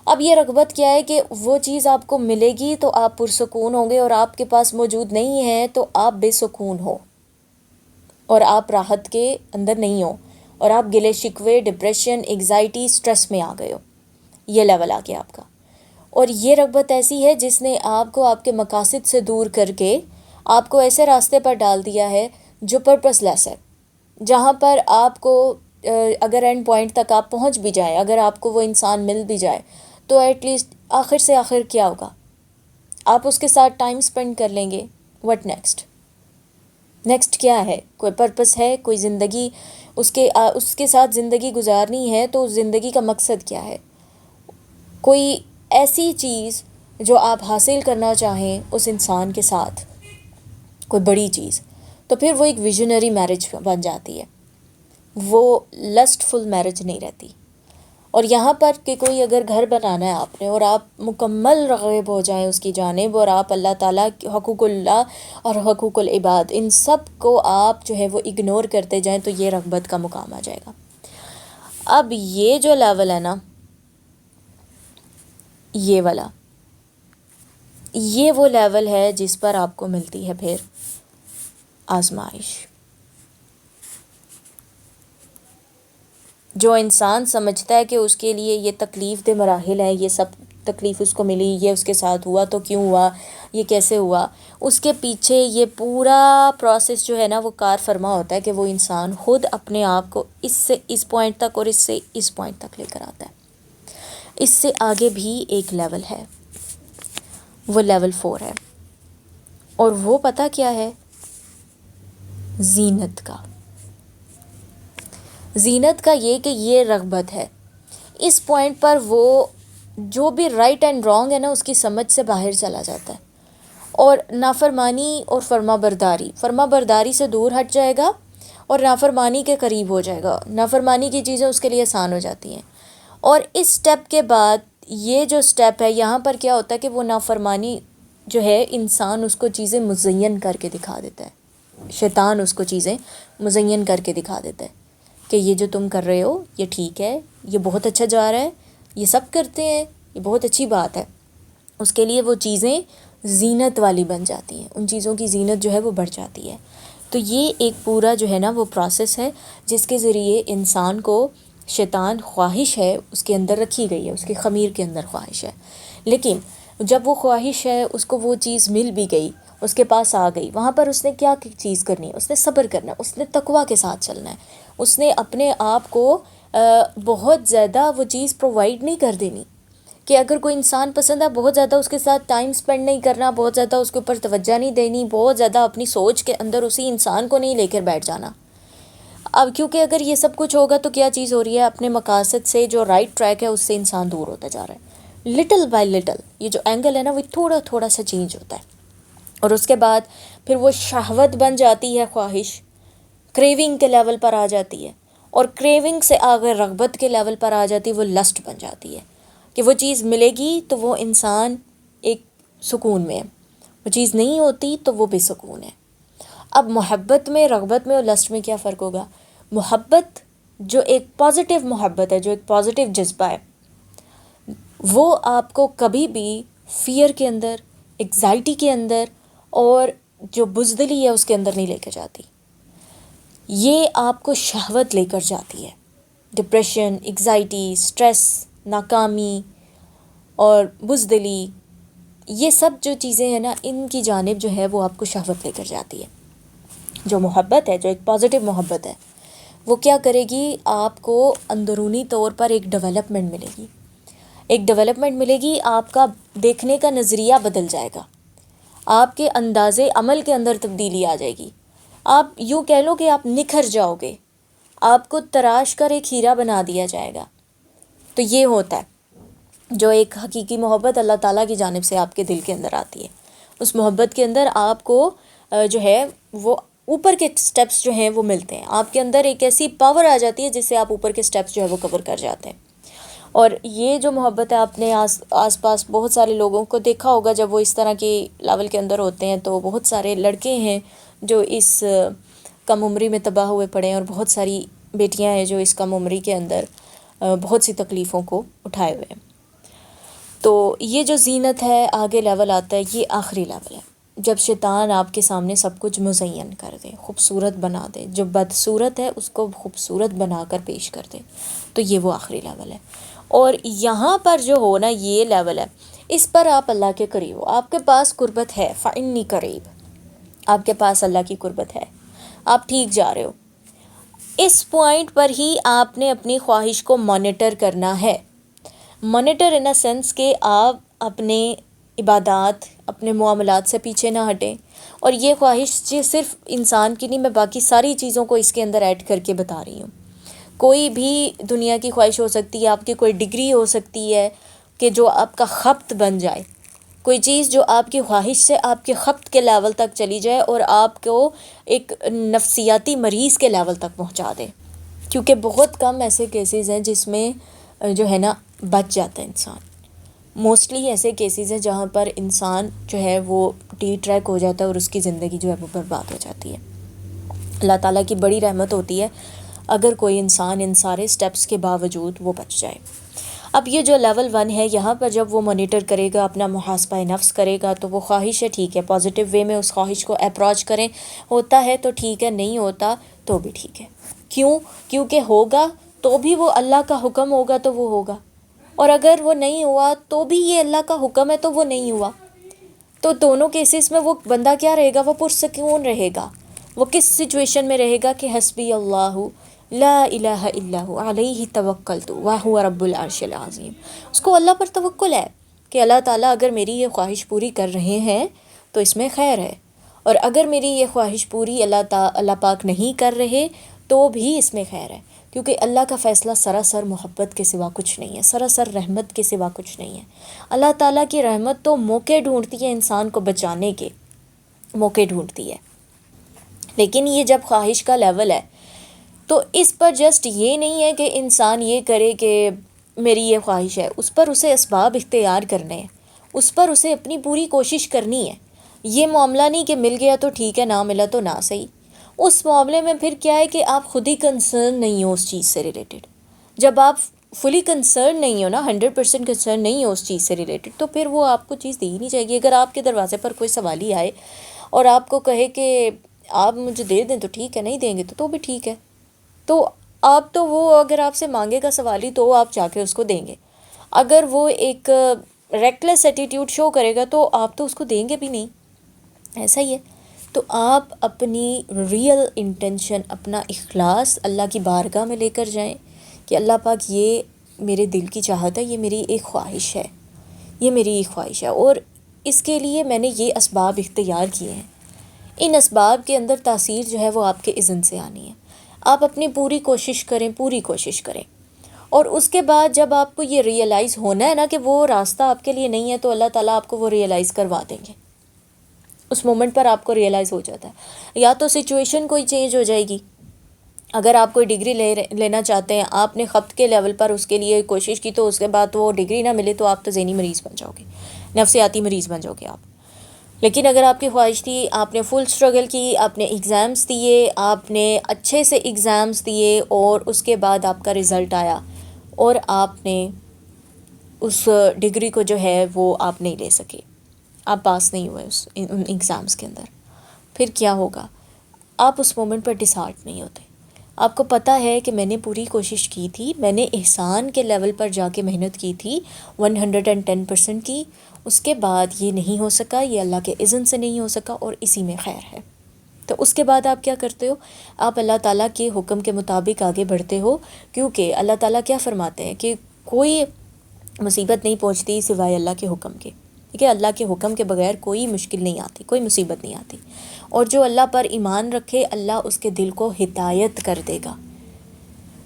اب یہ رغبت کیا ہے کہ وہ چیز آپ کو ملے گی تو آپ پرسکون ہوں گے، اور آپ کے پاس موجود نہیں ہے تو آپ بے سکون ہو اور آپ راحت کے اندر نہیں ہو، اور آپ گلے شکوے، ڈپریشن، انگزائٹی، سٹریس میں آ گئے ہو۔ یہ لیول آ گیا آپ کا۔ اور یہ رغبت ایسی ہے جس نے آپ کو آپ کے مقاصد سے دور کر کے آپ کو ایسے راستے پر ڈال دیا ہے جو پرپس لیس ہے، جہاں پر آپ کو اگر اینڈ پوائنٹ تک آپ پہنچ بھی جائیں، اگر آپ کو وہ انسان مل بھی جائے تو ایٹ لیسٹ آخر سے آخر کیا ہوگا؟ آپ اس کے ساتھ ٹائم سپینڈ کر لیں گے۔ وٹ نیکسٹ کیا ہے؟ کوئی پرپس ہے، کوئی زندگی اس کے ساتھ زندگی گزارنی ہے تو اس زندگی کا مقصد کیا ہے؟ کوئی ایسی چیز جو آپ حاصل کرنا چاہیں اس انسان کے ساتھ، کوئی بڑی چیز، تو پھر وہ ایک ویژنری میرج بن جاتی ہے، وہ لسٹ فل میرج نہیں رہتی۔ اور یہاں پر کہ کوئی اگر گھر بنانا ہے آپ نے اور آپ مکمل راغب ہو جائیں اس کی جانب، اور آپ اللہ تعالیٰ حقوق اللہ اور حقوق العباد ان سب کو آپ جو ہے وہ اگنور کرتے جائیں، تو یہ رغبت کا مقام آ جائے گا۔ اب یہ جو لیول ہے نا، یہ والا، یہ وہ لیول ہے جس پر آپ کو ملتی ہے پھر آزمائش۔ جو انسان سمجھتا ہے کہ اس کے لیے یہ تکلیف دہ مراحل ہیں، یہ سب تکلیف اس کو ملی، یہ اس کے ساتھ ہوا تو کیوں ہوا، یہ کیسے ہوا، اس کے پیچھے یہ پورا پروسیس جو ہے نا وہ کار فرما ہوتا ہے کہ وہ انسان خود اپنے آپ کو اس سے اس پوائنٹ تک اور اس سے اس پوائنٹ تک لے کر آتا ہے۔ اس سے آگے بھی ایک لیول ہے، وہ لیول 4 ہے، اور وہ پتہ کیا ہے؟ زینت کا۔ زینت کا یہ کہ یہ رغبت ہے، اس پوائنٹ پر وہ جو بھی رائٹ اینڈ رانگ ہے نا اس کی سمجھ سے باہر چلا جاتا ہے، اور نافرمانی اور فرما برداری سے دور ہٹ جائے گا اور نافرمانی کے قریب ہو جائے گا، نافرمانی کی چیزیں اس کے لیے آسان ہو جاتی ہیں۔ اور اس سٹیپ کے بعد یہ جو سٹیپ ہے یہاں پر کیا ہوتا ہے کہ وہ نافرمانی جو ہے انسان اس کو چیزیں مزین کر کے دکھا دیتا ہے، شیطان اس کو چیزیں مزین کر کے دکھا دیتا ہے کہ یہ جو تم کر رہے ہو یہ ٹھیک ہے، یہ بہت اچھا جا رہا ہے، یہ سب کرتے ہیں، یہ بہت اچھی بات ہے۔ اس کے لیے وہ چیزیں زینت والی بن جاتی ہیں، ان چیزوں کی زینت جو ہے وہ بڑھ جاتی ہے۔ تو یہ ایک پورا جو ہے نا وہ پروسیس ہے جس کے ذریعے انسان کو شیطان خواہش ہے اس کے اندر رکھی گئی ہے، اس کی خمیر کے اندر خواہش ہے، لیکن جب وہ خواہش ہے اس کو وہ چیز مل بھی گئی، اس کے پاس آ گئی، وہاں پر اس نے کیا چیز کرنی ہے؟ اس نے صبر کرنا ہے، اس نے تقویٰ کے ساتھ چلنا ہے، اس نے اپنے آپ کو بہت زیادہ وہ چیز پرووائڈ نہیں کر دینی کہ اگر کوئی انسان پسند ہے بہت زیادہ اس کے ساتھ ٹائم سپینڈ نہیں کرنا، بہت زیادہ اس کے اوپر توجہ نہیں دینی، بہت زیادہ اپنی سوچ کے اندر اسی انسان کو نہیں لے کر بیٹھ جانا۔ اب کیونکہ اگر یہ سب کچھ ہوگا تو کیا چیز ہو رہی ہے؟ اپنے مقاصد سے جو رائٹ ٹریک ہے اس سے انسان دور ہوتا جا رہا ہے، لٹل بائی لٹل یہ جو اینگل ہے نا وہ تھوڑا تھوڑا سا چینج ہوتا ہے، اور اس کے بعد پھر وہ شہوت بن جاتی ہے، خواہش کریونگ کے لیول پر آ جاتی ہے، اور کریونگ سے آگے رغبت کے لیول پر آ جاتی ہے، وہ لسٹ بن جاتی ہے کہ وہ چیز ملے گی تو وہ انسان ایک سکون میں ہے، وہ چیز نہیں ہوتی تو وہ بے سکون ہے۔ اب محبت میں، رغبت میں اور لسٹ میں کیا فرق ہوگا؟ محبت جو ایک پازیٹیو محبت ہے، جو ایک پازیٹیو جذبہ ہے، وہ آپ کو کبھی بھی فیئر کے اندر، ایگزائٹی کے اندر اور جو بزدلی ہے اس کے اندر نہیں لے کے جاتی، یہ آپ کو شہوت لے کر جاتی ہے۔ ڈپریشن، ایگزائٹی، سٹریس، ناکامی اور بزدلی، یہ سب جو چیزیں ہیں نا ان کی جانب جو ہے وہ آپ کو شہوت لے کر جاتی ہے۔ جو محبت ہے، جو ایک پازیٹیو محبت ہے، وہ کیا کرے گی؟ آپ کو اندرونی طور پر ایک ڈیولپمنٹ ملے گی، ایک ڈیولپمنٹ ملے گی، آپ کا دیکھنے کا نظریہ بدل جائے گا، آپ کے انداز عمل کے اندر تبدیلی آ جائے گی، آپ یوں کہہ لو کہ آپ نکھر جاؤ گے، آپ کو تراش کر ایک ہیرا بنا دیا جائے گا۔ تو یہ ہوتا ہے جو ایک حقیقی محبت اللہ تعالیٰ کی جانب سے آپ کے دل کے اندر آتی ہے، اس محبت کے اندر آپ کو جو ہے وہ اوپر کے سٹیپس جو ہیں وہ ملتے ہیں، آپ کے اندر ایک ایسی پاور آ جاتی ہے جس سے آپ اوپر کے سٹیپس جو ہے وہ کور کر جاتے ہیں۔ اور یہ جو محبت ہے آپ نے آس پاس بہت سارے لوگوں کو دیکھا ہوگا، جب وہ اس طرح کی لیول کے اندر ہوتے ہیں تو بہت سارے لڑکے ہیں جو اس کم عمری میں تباہ ہوئے پڑے ہیں، اور بہت ساری بیٹیاں ہیں جو اس کم عمری کے اندر بہت سی تکلیفوں کو اٹھائے ہوئے ہیں۔ تو یہ جو زینت ہے، آگے لیول آتا ہے، یہ آخری لیول ہے، جب شیطان آپ کے سامنے سب کچھ مزین کر دے، خوبصورت بنا دے، جو بدصورت ہے اس کو خوبصورت بنا کر پیش کر دے، تو یہ وہ آخری لیول ہے۔ اور یہاں پر جو ہو نا، یہ لیول ہے، اس پر آپ اللہ کے قریب ہو، آپ کے پاس قربت ہے، فإنی قریب، آپ کے پاس اللہ کی قربت ہے، آپ ٹھیک جا رہے ہو۔ اس پوائنٹ پر ہی آپ نے اپنی خواہش کو مانیٹر کرنا ہے، مانیٹر ان اے سینس کہ آپ اپنے عبادات، اپنے معاملات سے پیچھے نہ ہٹیں۔ اور یہ خواہش صرف انسان کی نہیں، میں باقی ساری چیزوں کو اس کے اندر ایڈ کر کے بتا رہی ہوں۔ کوئی بھی دنیا کی خواہش ہو سکتی ہے، آپ کی کوئی ڈگری ہو سکتی ہے کہ جو آپ کا خبط بن جائے، کوئی چیز جو آپ کی خواہش سے آپ کے خبط کے لیول تک چلی جائے اور آپ کو ایک نفسیاتی مریض کے لیول تک پہنچا دے، کیونکہ بہت کم ایسے کیسز ہیں جس میں جو ہے نا بچ جاتا ہے انسان۔ موسٹلی ایسے کیسز ہیں جہاں پر انسان جو ہے وہ ڈی ٹریک ہو جاتا ہے اور اس کی زندگی جو ہے وہ برباد ہو جاتی ہے۔ اللہ تعالیٰ کی بڑی رحمت ہوتی ہے اگر کوئی انسان ان سارے سٹیپس کے باوجود وہ بچ جائے۔ اب یہ جو لیول 1 ہے، یہاں پر جب وہ مانیٹر کرے گا، اپنا محاسبہ نفس کرے گا، تو وہ خواہش ہے، ٹھیک ہے، پازیٹیو وے میں اس خواہش کو اپروچ کریں، ہوتا ہے تو ٹھیک ہے، نہیں ہوتا تو بھی ٹھیک ہے۔ کیوں؟ کیونکہ ہوگا تو بھی وہ اللہ کا حکم ہوگا تو وہ ہوگا، اور اگر وہ نہیں ہوا تو بھی یہ اللہ کا حکم ہے تو وہ نہیں ہوا۔ تو دونوں کیسز میں وہ بندہ کیا رہے گا؟ وہ پرسکون رہے گا۔ وہ کس سچویشن میں رہے گا کہ حسبی اللہ لا الہ الا ہو علیہ توکلت وہو رب العرش العظیم۔ اس کو اللہ پر توکل ہے کہ اللہ تعالیٰ اگر میری یہ خواہش پوری کر رہے ہیں تو اس میں خیر ہے، اور اگر میری یہ خواہش پوری اللہ پاک نہیں کر رہے تو بھی اس میں خیر ہے، کیونکہ اللہ کا فیصلہ سراسر محبت کے سوا کچھ نہیں ہے، سراسر رحمت کے سوا کچھ نہیں ہے۔ اللہ تعالیٰ کی رحمت تو موقع ڈھونڈتی ہے انسان کو بچانے کے، موقع ڈھونڈتی ہے۔ لیکن یہ جب خواہش کا لیول ہے تو اس پر جسٹ یہ نہیں ہے کہ انسان یہ کرے کہ میری یہ خواہش ہے، اس پر اسے اسباب اختیار کرنے ہیں، اس پر اسے اپنی پوری کوشش کرنی ہے۔ یہ معاملہ نہیں کہ مل گیا تو ٹھیک ہے، نہ ملا تو نہ صحیح۔ اس معاملے میں پھر کیا ہے کہ آپ خود ہی کنسرن نہیں ہو اس چیز سے ریلیٹڈ۔ جب آپ فلی کنسرن نہیں ہو نا، 100% کنسرن نہیں ہو اس چیز سے ریلیٹڈ، تو پھر وہ آپ کو چیز دی ہی نہیں جائے گی۔ اگر آپ کے دروازے پر کوئی سوالی آئے اور آپ کو کہے کہ آپ مجھے دے دیں تو ٹھیک ہے، نہیں دیں گے تو بھی ٹھیک ہے، تو آپ تو وہ اگر آپ سے مانگے گا سوالی تو آپ جا کے اس کو دیں گے۔ اگر وہ ایک ریکلیس ایٹیٹیوڈ شو کرے گا تو آپ تو اس کو دیں گے بھی نہیں، ایسا ہی ہے۔ تو آپ اپنی ریئل انٹینشن، اپنا اخلاص اللہ کی بارگاہ میں لے کر جائیں کہ اللہ پاک یہ میرے دل کی چاہت ہے، یہ میری ایک خواہش ہے، یہ میری ایک خواہش ہے، اور اس کے لیے میں نے یہ اسباب اختیار کیے ہیں۔ ان اسباب کے اندر تاثیر جو ہے وہ آپ کے اذن سے آنی ہے۔ آپ اپنی پوری کوشش کریں، پوری کوشش کریں، اور اس کے بعد جب آپ کو یہ ریئلائز ہونا ہے نا کہ وہ راستہ آپ کے لیے نہیں ہے، تو اللہ تعالیٰ آپ کو وہ ریئلائز کروا دیں گے۔ اس مومنٹ پر آپ کو ریئلائز ہو جاتا ہے، یا تو سچویشن کوئی چینج ہو جائے گی۔ اگر آپ کوئی ڈگری لینا چاہتے ہیں، آپ نے خبط کے لیول پر اس کے لیے کوشش کی، تو اس کے بعد وہ ڈگری نہ ملے تو آپ تو ذہنی مریض بن جاؤ گے، نفسیاتی مریض بن جاؤ گے آپ۔ لیکن اگر آپ کی خواہش تھی، آپ نے فل اسٹرگل کی، آپ نے ایگزامس دیے، آپ نے اچھے سے ایگزامس دیے، اور اس کے بعد آپ کا رزلٹ آیا اور آپ نے اس ڈگری کو جو ہے وہ آپ نہیں لے سکے، آپ پاس نہیں ہوئے ان ایگزامس کے اندر، پھر کیا ہوگا؟ آپ اس مومنٹ پر ڈسہارٹ نہیں ہوتے۔ آپ کو پتہ ہے کہ میں نے پوری کوشش کی تھی، میں نے احسان کے لیول پر جا کے محنت کی تھی، 110% کی، اس کے بعد یہ نہیں ہو سکا، یہ اللہ کے اذن سے نہیں ہو سکا، اور اسی میں خیر ہے۔ تو اس کے بعد آپ کیا کرتے ہو؟ آپ اللہ تعالیٰ کے حکم کے مطابق آگے بڑھتے ہو، کیونکہ اللہ تعالیٰ کیا فرماتے ہیں کہ کوئی مصیبت نہیں پہنچتی سوائے اللہ کے حکم کے، ٹھیک ہے؟ اللہ کے حکم کے بغیر کوئی مشکل نہیں آتی، کوئی مصیبت نہیں آتی، اور جو اللہ پر ایمان رکھے، اللہ اس کے دل کو ہدایت کر دے گا۔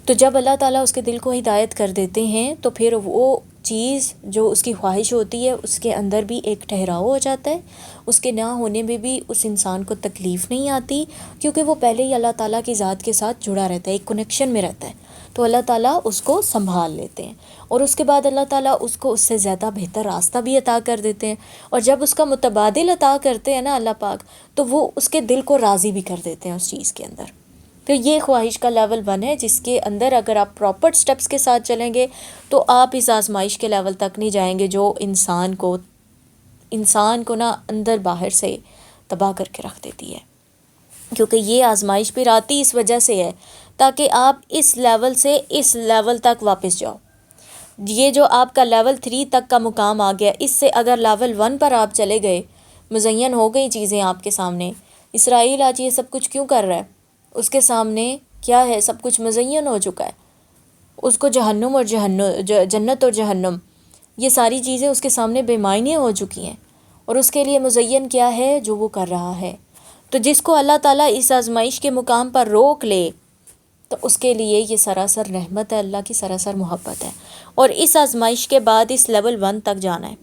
تو جب اللہ تعالیٰ اس کے دل کو ہدایت کر دیتے ہیں تو پھر وہ چیز جو اس کی خواہش ہوتی ہے اس کے اندر بھی ایک ٹھہراؤ ہو جاتا ہے، اس کے نہ ہونے میں بھی اس انسان کو تکلیف نہیں آتی، کیونکہ وہ پہلے ہی اللہ تعالیٰ کی ذات کے ساتھ جڑا رہتا ہے، ایک کنیکشن میں رہتا ہے، تو اللہ تعالیٰ اس کو سنبھال لیتے ہیں، اور اس کے بعد اللہ تعالیٰ اس کو اس سے زیادہ بہتر راستہ بھی عطا کر دیتے ہیں، اور جب اس کا متبادل عطا کرتے ہیں نا اللہ پاک، تو وہ اس کے دل کو راضی بھی کر دیتے ہیں اس چیز کے اندر، تو یہ خواہش کا لیول 1 ہے، جس کے اندر اگر آپ پراپر سٹیپس کے ساتھ چلیں گے تو آپ اس آزمائش کے لیول تک نہیں جائیں گے جو انسان کو نا اندر باہر سے تباہ کر کے رکھ دیتی ہے. کیونکہ یہ آزمائش پھر آتی اس وجہ سے ہے تاکہ آپ اس لیول سے اس لیول تک واپس جاؤ. یہ جو آپ کا لیول 3 تک کا مقام آ گیا، اس سے اگر لیول 1 پر آپ چلے گئے، مزین ہو گئی چیزیں آپ کے سامنے. اسرائیل آج یہ سب کچھ کیوں کر رہا ہے؟ اس کے سامنے کیا ہے؟ سب کچھ مزین ہو چکا ہے. اس کو جہنم اور جنت اور جہنم، یہ ساری چیزیں اس کے سامنے بے معنی ہو چکی ہیں، اور اس کے لیے مزین کیا ہے؟ جو وہ کر رہا ہے. تو جس کو اللہ تعالیٰ اس آزمائش کے مقام پر روک لے تو اس کے لیے یہ سراسر رحمت ہے، اللہ کی سراسر محبت ہے. اور اس آزمائش کے بعد اس لیول 1 تک جانا ہے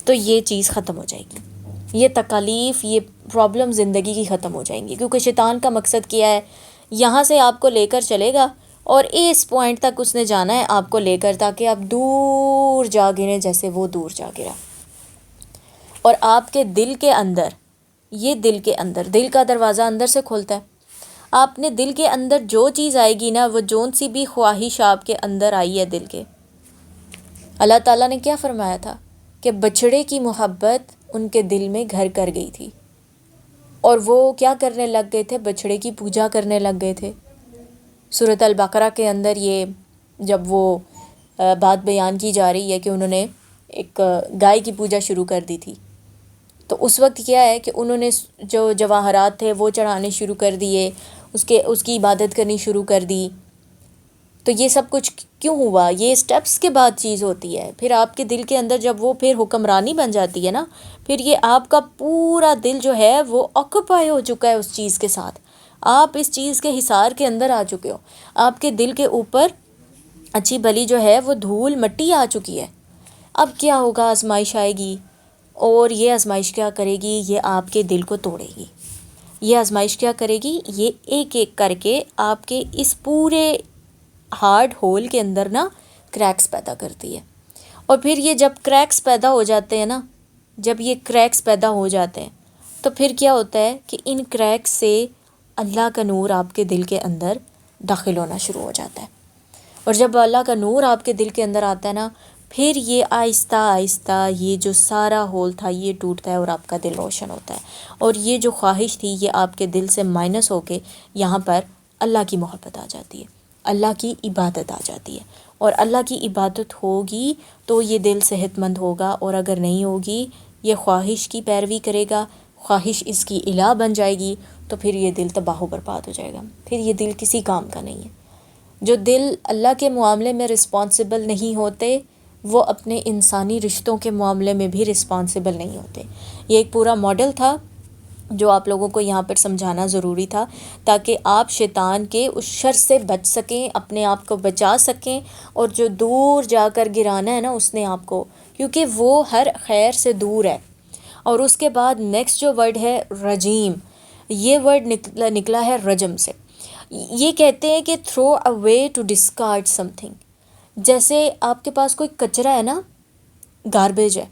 تو یہ چیز ختم ہو جائے گی، یہ تکالیف، یہ پرابلم زندگی کی ختم ہو جائیں گی. کیونکہ شیطان کا مقصد کیا ہے؟ یہاں سے آپ کو لے کر چلے گا اور اس پوائنٹ تک اس نے جانا ہے آپ کو لے کر، تاکہ آپ دور جا گریں جیسے وہ دور جا گرا. اور آپ کے دل کے اندر، یہ دل کا دروازہ اندر سے کھولتا ہے. آپ نے دل کے اندر جو چیز آئے گی نا، وہ جون سی بھی خواہش آپ کے اندر آئی ہے دل کے، اللہ تعالیٰ نے کیا فرمایا تھا کہ بچھڑے کی محبت ان کے دل میں گھر کر گئی تھی، اور وہ کیا کرنے لگ گئے تھے؟ بچھڑے کی پوجا کرنے لگ گئے تھے. سورۃ البقرہ کے اندر یہ جب وہ بات بیان کی جا رہی ہے کہ انہوں نے ایک گائے کی پوجا شروع کر دی تھی، تو اس وقت کیا ہے کہ انہوں نے جو جواہرات تھے وہ چڑھانے شروع کر دیے، اس کی عبادت کرنی شروع کر دی. تو یہ سب کچھ کیوں ہوا؟ یہ سٹیپس کے بعد چیز ہوتی ہے. پھر آپ کے دل کے اندر جب وہ پھر حکمرانی بن جاتی ہے نا، پھر یہ آپ کا پورا دل جو ہے وہ آکوپائی ہو چکا ہے اس چیز کے ساتھ. آپ اس چیز کے حصار کے اندر آ چکے ہو، آپ کے دل کے اوپر اچھی بھلی جو ہے وہ دھول مٹی آ چکی ہے. اب کیا ہوگا؟ آزمائش آئے گی، اور یہ آزمائش کیا کرے گی؟ یہ آپ کے دل کو توڑے گی. یہ آزمائش کیا کرے گی؟ یہ ایک ایک کر کے آپ کے اس پورے ہارڈ ہول کے اندر نا کریکس پیدا کرتی ہے. اور پھر یہ جب کریکس پیدا ہو جاتے ہیں نا، جب یہ کریکس پیدا ہو جاتے ہیں تو پھر کیا ہوتا ہے کہ ان کریکس سے اللہ کا نور آپ کے دل کے اندر داخل ہونا شروع ہو جاتا ہے. اور جب اللہ کا نور آپ کے دل کے اندر آتا ہے نا، پھر یہ آہستہ آہستہ یہ جو سارا ہول تھا یہ ٹوٹتا ہے اور آپ کا دل روشن ہوتا ہے. اور یہ جو خواہش تھی یہ آپ کے دل سے مائنس ہو کے یہاں پر اللہ کی محبت آ جاتی ہے، اللہ کی عبادت آ جاتی ہے. اور اللہ کی عبادت ہوگی تو یہ دل صحت مند ہوگا، اور اگر نہیں ہوگی یہ خواہش کی پیروی کرے گا، خواہش اس کی الہ بن جائے گی، تو پھر یہ دل تباہ و برباد ہو جائے گا. پھر یہ دل کسی کام کا نہیں ہے. جو دل اللہ کے معاملے میں رسپانسبل نہیں ہوتے وہ اپنے انسانی رشتوں کے معاملے میں بھی رسپانسبل نہیں ہوتے. یہ ایک پورا ماڈل تھا جو آپ لوگوں کو یہاں پر سمجھانا ضروری تھا، تاکہ آپ شیطان کے اس شر سے بچ سکیں، اپنے آپ کو بچا سکیں. اور جو دور جا کر گرانا ہے نا اس نے آپ کو، کیونکہ وہ ہر خیر سے دور ہے. اور اس کے بعد نیکسٹ جو ورڈ ہے رجیم، یہ ورڈ نکلا ہے رجم سے. یہ کہتے ہیں کہ throw away to discard something. جیسے آپ کے پاس کوئی کچرا ہے نا، گاربیج ہے،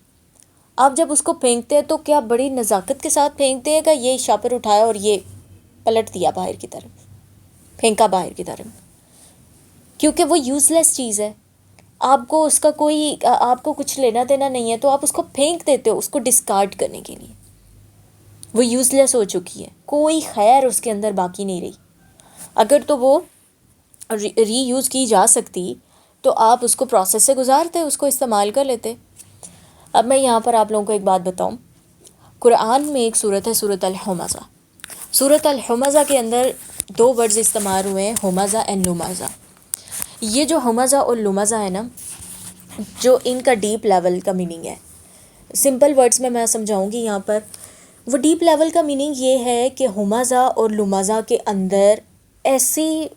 آپ جب اس کو پھینکتے ہیں تو کیا بڑی نزاکت کے ساتھ پھینکتے ہیں کہ یہ شاپر اٹھایا اور یہ پلٹ دیا باہر کی طرف، پھینکا باہر کی طرف؟ کیونکہ وہ یوز لیس چیز ہے، آپ کو اس کا کوئی آپ کو کچھ لینا دینا نہیں ہے، تو آپ اس کو پھینک دیتے ہو اس کو ڈسکارڈ کرنے کے لیے. وہ یوز لیس ہو چکی ہے، کوئی خیر اس کے اندر باقی نہیں رہی. اگر تو وہ ری یوز کی جا سکتی تو آپ اس کو پروسیس سے گزارتے، اس کو استعمال کر لیتے. اب میں یہاں پر آپ لوگوں کو ایک بات بتاؤں. قرآن میں ایک صورت ہے صورت الحمزہ. صورت الحمزہ کے اندر 2 ورڈز استعمال ہوئے ہیں، حمزہ اینڈ لمزہ. یہ جو حمزہ اور لمزہ ہے نا، جو ان کا ڈیپ لیول کا میننگ ہے، سمپل ورڈز میں سمجھاؤں گی یہاں پر. وہ ڈیپ لیول کا میننگ یہ ہے کہ حمزہ اور لمزہ کے اندر ایسی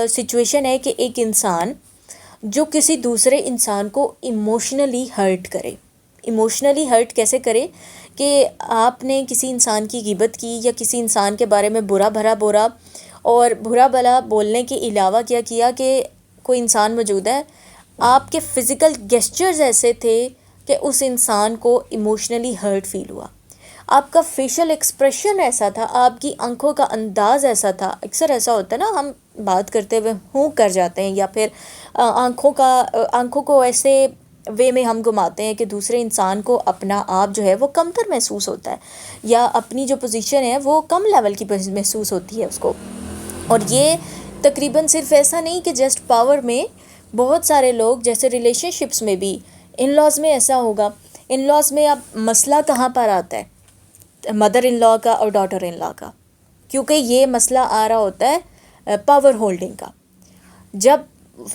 سچویشن ہے کہ ایک انسان جو کسی دوسرے انسان کو ایموشنلی ہرٹ کرے. ایموشنلی ہرٹ کیسے کرے؟ کہ آپ نے کسی انسان کی غیبت کی یا کسی انسان کے بارے میں برا بھلا بولنے کے علاوہ کیا کیا کہ کوئی انسان موجود ہے، آپ کے فزیکل گیسچرز ایسے تھے کہ اس انسان کو ایموشنلی ہرٹ فیل ہوا. آپ کا فیشل ایکسپریشن ایسا تھا، آپ کی آنکھوں کا انداز ایسا تھا. اکثر ایسا ہوتا ہے نا، ہم بات کرتے ہوئے ہوں کر جاتے ہیں، یا پھر آنکھوں کو ایسے وے میں ہم گھماتے ہیں کہ دوسرے انسان کو اپنا آپ جو ہے وہ کمتر محسوس ہوتا ہے، یا اپنی جو پوزیشن ہے وہ کم لیول کی محسوس ہوتی ہے اس کو. اور یہ تقریباً صرف ایسا نہیں کہ جسٹ پاور میں، بہت سارے لوگ جیسے ریلیشن شپس میں بھی، ان لاز میں ایسا ہوگا. ان لاز میں اب مسئلہ کہاں پر آتا ہے؟ مدر ان لا کا اور ڈاٹر ان لا کا، کیونکہ یہ مسئلہ آ رہا ہوتا ہے پاور ہولڈنگ کا. جب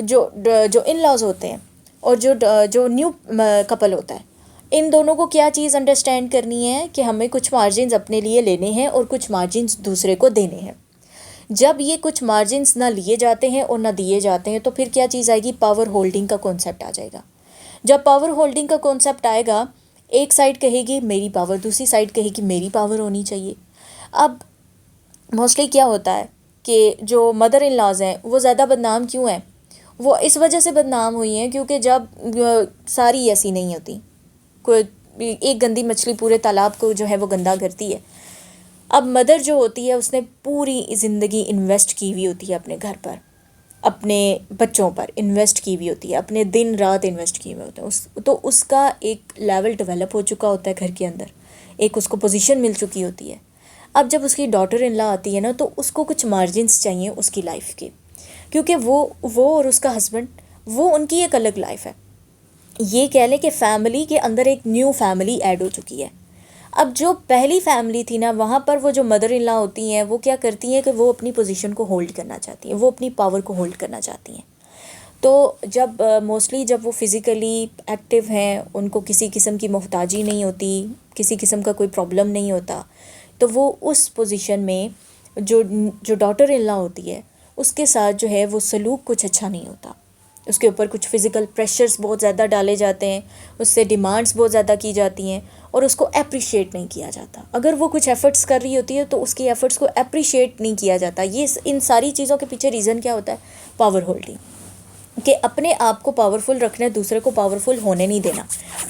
جو ان لاز ہوتے ہیں اور جو نیو کپل ہوتا ہے، ان دونوں کو کیا چیز انڈرسٹینڈ کرنی ہے کہ ہمیں کچھ مارجنز اپنے لیے لینے ہیں اور کچھ مارجنز دوسرے کو دینے ہیں. جب یہ کچھ مارجنز نہ لیے جاتے ہیں اور نہ دیے جاتے ہیں تو پھر کیا چیز آئے گی؟ پاور ہولڈنگ کا کانسیپٹ آ جائے گا. جب پاور ہولڈنگ کا کانسیپٹ آئے گا، ایک سائڈ کہے گی میری پاور، دوسری سائڈ کہے گی میری پاور ہونی چاہیے. اب موسٹلی کیا ہوتا ہے کہ جو مدر ان لاز ہیں وہ زیادہ بدنام کیوں ہیں؟ وہ اس وجہ سے بدنام ہوئی ہیں کیونکہ جب ساری ایسی نہیں ہوتی، کوئی ایک گندی مچھلی پورے تالاب کو جو ہے وہ گندا کرتی ہے. اب مدر جو ہوتی ہے اس نے پوری زندگی انویسٹ کی ہوئی ہوتی ہے اپنے گھر پر، اپنے بچوں پر انویسٹ کی ہوئی ہوتی ہے، اپنے دن رات انویسٹ کیے ہوئے ہوتے ہیں، تو اس کا ایک لیول ڈیولپ ہو چکا ہوتا ہے گھر کے اندر، ایک اس کو پوزیشن مل چکی ہوتی ہے. اب جب اس کی ڈاٹر ان لا آتی ہے نا، تو اس کو کچھ مارجنس چاہیے اس کی لائف کے، کیونکہ وہ اور اس کا ہسبینڈ، وہ ان کی ایک الگ لائف ہے. یہ کہہ لیں کہ فیملی کے اندر ایک نیو فیملی ایڈ ہو چکی ہے. اب جو پہلی فیملی تھی نا، وہاں پر وہ جو مدر ان لا ہوتی ہیں وہ کیا کرتی ہیں کہ وہ اپنی پوزیشن کو ہولڈ کرنا چاہتی ہیں، وہ اپنی پاور کو ہولڈ کرنا چاہتی ہیں. تو جب موسٹلی جب وہ فزیکلی ایکٹیو ہیں، ان کو کسی قسم کی محتاجی نہیں ہوتی، کسی قسم کا کوئی پرابلم نہیں ہوتا، تو وہ اس پوزیشن میں جو ڈاٹر ان لا ہوتی ہے اس کے ساتھ جو ہے وہ سلوک کچھ اچھا نہیں ہوتا. اس کے اوپر کچھ فزیکل پریشرز بہت زیادہ ڈالے جاتے ہیں، اس سے ڈیمانڈز بہت زیادہ کی جاتی ہیں اور اس کو اپریشیٹ نہیں کیا جاتا. اگر وہ کچھ ایفرٹس کر رہی ہوتی ہے تو اس کی ایفرٹس کو اپریشیٹ نہیں کیا جاتا. ان ساری چیزوں کے پیچھے ریزن کیا ہوتا ہے؟ پاور ہولڈنگ، کہ اپنے آپ کو پاورفل رکھنا ہے، دوسرے کو پاورفل ہونے نہیں دینا.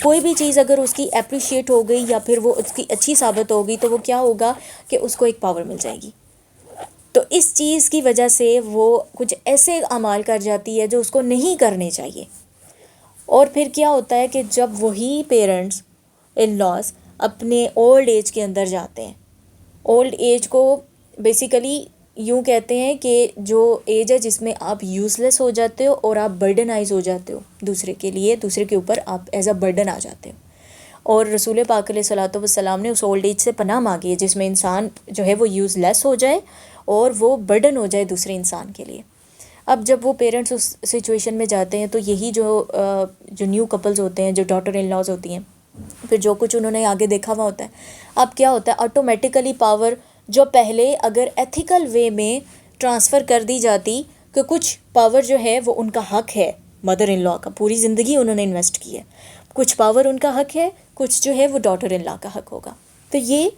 کوئی بھی چیز اگر اس کی اپریشیٹ ہو گئی یا پھر وہ اس کی اچھی ثابت ہو گئی تو وہ کیا ہوگا کہ اس کو ایک پاور مل جائے گی. تو اس چیز کی وجہ سے وہ کچھ ایسے اعمال کر جاتی ہے جو اس کو نہیں کرنے چاہیے. اور پھر کیا ہوتا ہے کہ جب وہی پیرنٹس ان لاز اپنے اولڈ ایج کے اندر جاتے ہیں، اولڈ ایج کو بیسیکلی یوں کہتے ہیں کہ جو ایج ہے جس میں آپ یوز لیس ہو جاتے ہو اور آپ برڈنائز ہو جاتے ہو دوسرے کے لیے، دوسرے کے اوپر آپ ایز اے برڈن آ جاتے ہو. اور رسول پاک علیہ الصلوۃ والسلام نے اس اولڈ ایج سے پناہ مانگی ہے جس میں انسان جو ہے وہ یوز لیس ہو جائے اور وہ برڈن ہو جائے دوسرے انسان کے لیے. اب جب وہ پیرنٹس اس سچویشن میں جاتے ہیں تو یہی جو نیو کپلز ہوتے ہیں، جو ڈاٹر ان لاز ہوتی ہیں، پھر جو کچھ انہوں نے آگے دیکھا ہوا ہوتا ہے، اب کیا ہوتا ہے آٹومیٹیکلی پاور جو پہلے اگر ایتھیکل وے میں ٹرانسفر کر دی جاتی کہ کچھ پاور جو ہے وہ ان کا حق ہے، مدر ان لا کا پوری زندگی انہوں نے انویسٹ کی ہے، کچھ پاور ان کا حق ہے، کچھ جو ہے وہ ڈاٹر ان لا کا حق ہوگا. تو یہ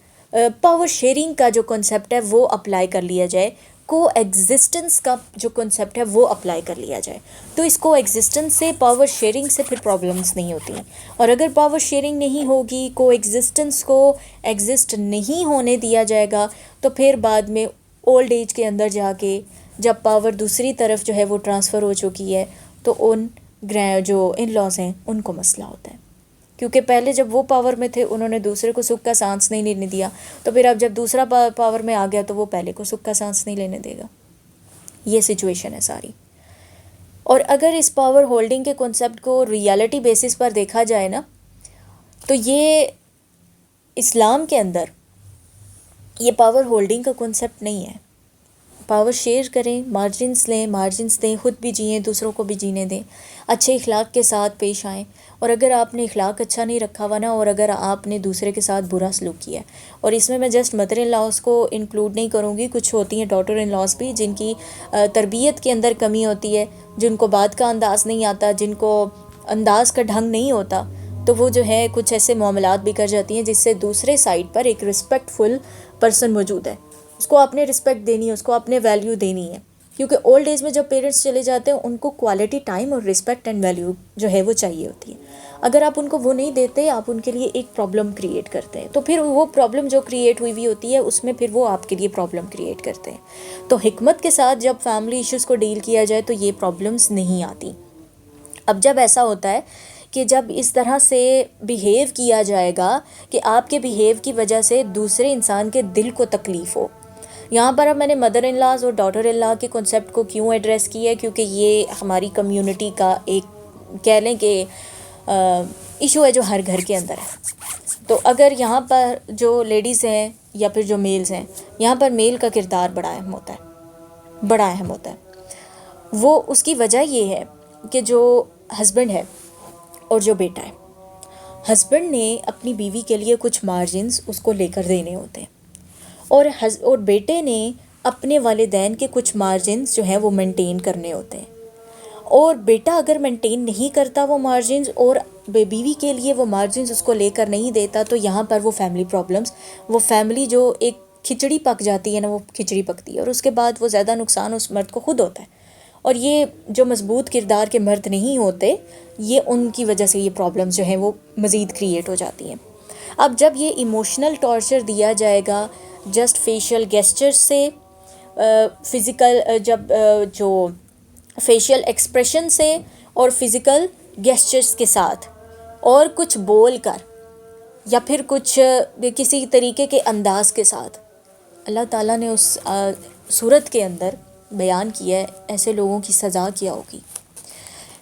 پاور شیئرنگ کا جو کنسیپٹ ہے وہ اپلائی کر لیا جائے، کو ایگزسٹنس کا جو کنسیپٹ ہے وہ اپلائی کر لیا جائے. تو اس کو ایگزسٹنس سے، پاور شیئرنگ سے پھر پرابلمس نہیں ہوتی ہیں. اور اگر پاور شیئرنگ نہیں ہوگی، کو ایگزسٹنس کو ایگزسٹ نہیں ہونے دیا جائے گا، تو پھر بعد میں اولڈ ایج کے اندر جا کے جب پاور دوسری طرف جو ہے وہ ٹرانسفر ہو چکی ہے تو جو ان لاز ہیں ان کو مسئلہ ہوتا ہے. کیونکہ پہلے جب وہ پاور میں تھے انہوں نے دوسرے کو سکھ کا سانس نہیں لینے دیا، تو پھر اب جب دوسرا پاور میں آ گیا تو وہ پہلے کو سکھ کا سانس نہیں لینے دے گا. یہ سچویشن ہے ساری. اور اگر اس پاور ہولڈنگ کے کنسیپٹ کو ریالٹی بیسس پر دیکھا جائے نا، تو یہ اسلام کے اندر یہ پاور ہولڈنگ کا کنسیپٹ نہیں ہے. پاور شیئر کریں، مارجنس لیں، مارجنس دیں، خود بھی جئیں، دوسروں کو بھی جینے دیں، اچھے اخلاق کے ساتھ پیش آئیں. اور اگر آپ نے اخلاق اچھا نہیں رکھا ہوا نا، اور اگر آپ نے دوسرے کے ساتھ برا سلوک کیا ہے، اور اس میں جسٹ مدر ان لاز کو انکلوڈ نہیں کروں گی، کچھ ہوتی ہیں ڈاٹر ان لاز بھی جن کی تربیت کے اندر کمی ہوتی ہے، جن کو بات کا انداز نہیں آتا، جن کو انداز کا ڈھنگ نہیں ہوتا، تو وہ جو ہے کچھ ایسے معاملات بھی کر جاتی ہیں جس سے دوسرے سائڈ پر ایک رسپیکٹ فل پرسن موجود ہے، اس کو آپ نے رسپیکٹ دینی ہے، اس کو آپ نے ویلیو دینی ہے، کیونکہ اولڈ ایج میں جب پیرنٹس چلے جاتے ہیں ان کو کوالٹی ٹائم اور رسپیکٹ اینڈ ویلیو جو ہے وہ چاہیے ہوتی ہے. اگر آپ ان کو وہ نہیں دیتے، آپ ان کے لیے ایک پرابلم کریٹ کرتے ہیں، تو پھر وہ پرابلم جو کریٹ ہوئی ہوتی ہے اس میں پھر وہ آپ کے لیے پرابلم کریٹ کرتے ہیں. تو حکمت کے ساتھ جب فیملی ایشوز کو ڈیل کیا جائے تو یہ پرابلمس نہیں آتی. اب جب ایسا ہوتا ہے کہ جب اس طرح سے بیہیو کیا جائے گا کہ آپ کے بیہیو کی وجہ سے دوسرے انسان کے دل کو تکلیف ہو. یہاں پر اب میں نے مدر ان لاز اور ڈاٹر ان لا کے کنسیپٹ کو کیوں ایڈریس کیا ہے، کیونکہ یہ ہماری کمیونٹی کا ایک کہہ لیں کہ ایشو ہے جو ہر گھر کے اندر ہے. تو اگر یہاں پر جو لیڈیز ہیں یا پھر جو میلز ہیں، یہاں پر میل کا کردار بڑا اہم ہوتا ہے، بڑا اہم ہوتا ہے. وہ اس کی وجہ یہ ہے کہ جو ہسبینڈ ہے اور جو بیٹا ہے، ہسبینڈ نے اپنی بیوی کے لیے کچھ مارجنز اس کو لے کر دینے ہوتے ہیں، اور بیٹے نے اپنے والدین کے کچھ مارجنز جو ہیں وہ مینٹین کرنے ہوتے ہیں. اور بیٹا اگر مینٹین نہیں کرتا وہ مارجنز اور بیوی کے لیے وہ مارجنز اس کو لے کر نہیں دیتا، تو یہاں پر وہ فیملی پرابلمز، وہ فیملی جو ایک کھچڑی پک جاتی ہے نا، وہ کھچڑی پکتی ہے، اور اس کے بعد وہ زیادہ نقصان اس مرد کو خود ہوتا ہے. اور یہ جو مضبوط کردار کے مرد نہیں ہوتے، یہ ان کی وجہ سے یہ پرابلمز جو ہیں وہ مزید کریٹ ہو جاتی ہیں. اب جب یہ ایموشنل ٹارچر دیا جائے گا جسٹ فیشیل گیسچر سے، فزیکل جب جو فیشیل ایکسپریشن سے اور فزیکل گیسچرز کے ساتھ اور کچھ بول کر یا پھر کچھ کسی طریقے کے انداز کے ساتھ، اللہ تعالیٰ نے اس صورت کے اندر بیان کیا ہے ایسے لوگوں کی سزا کیا ہوگی.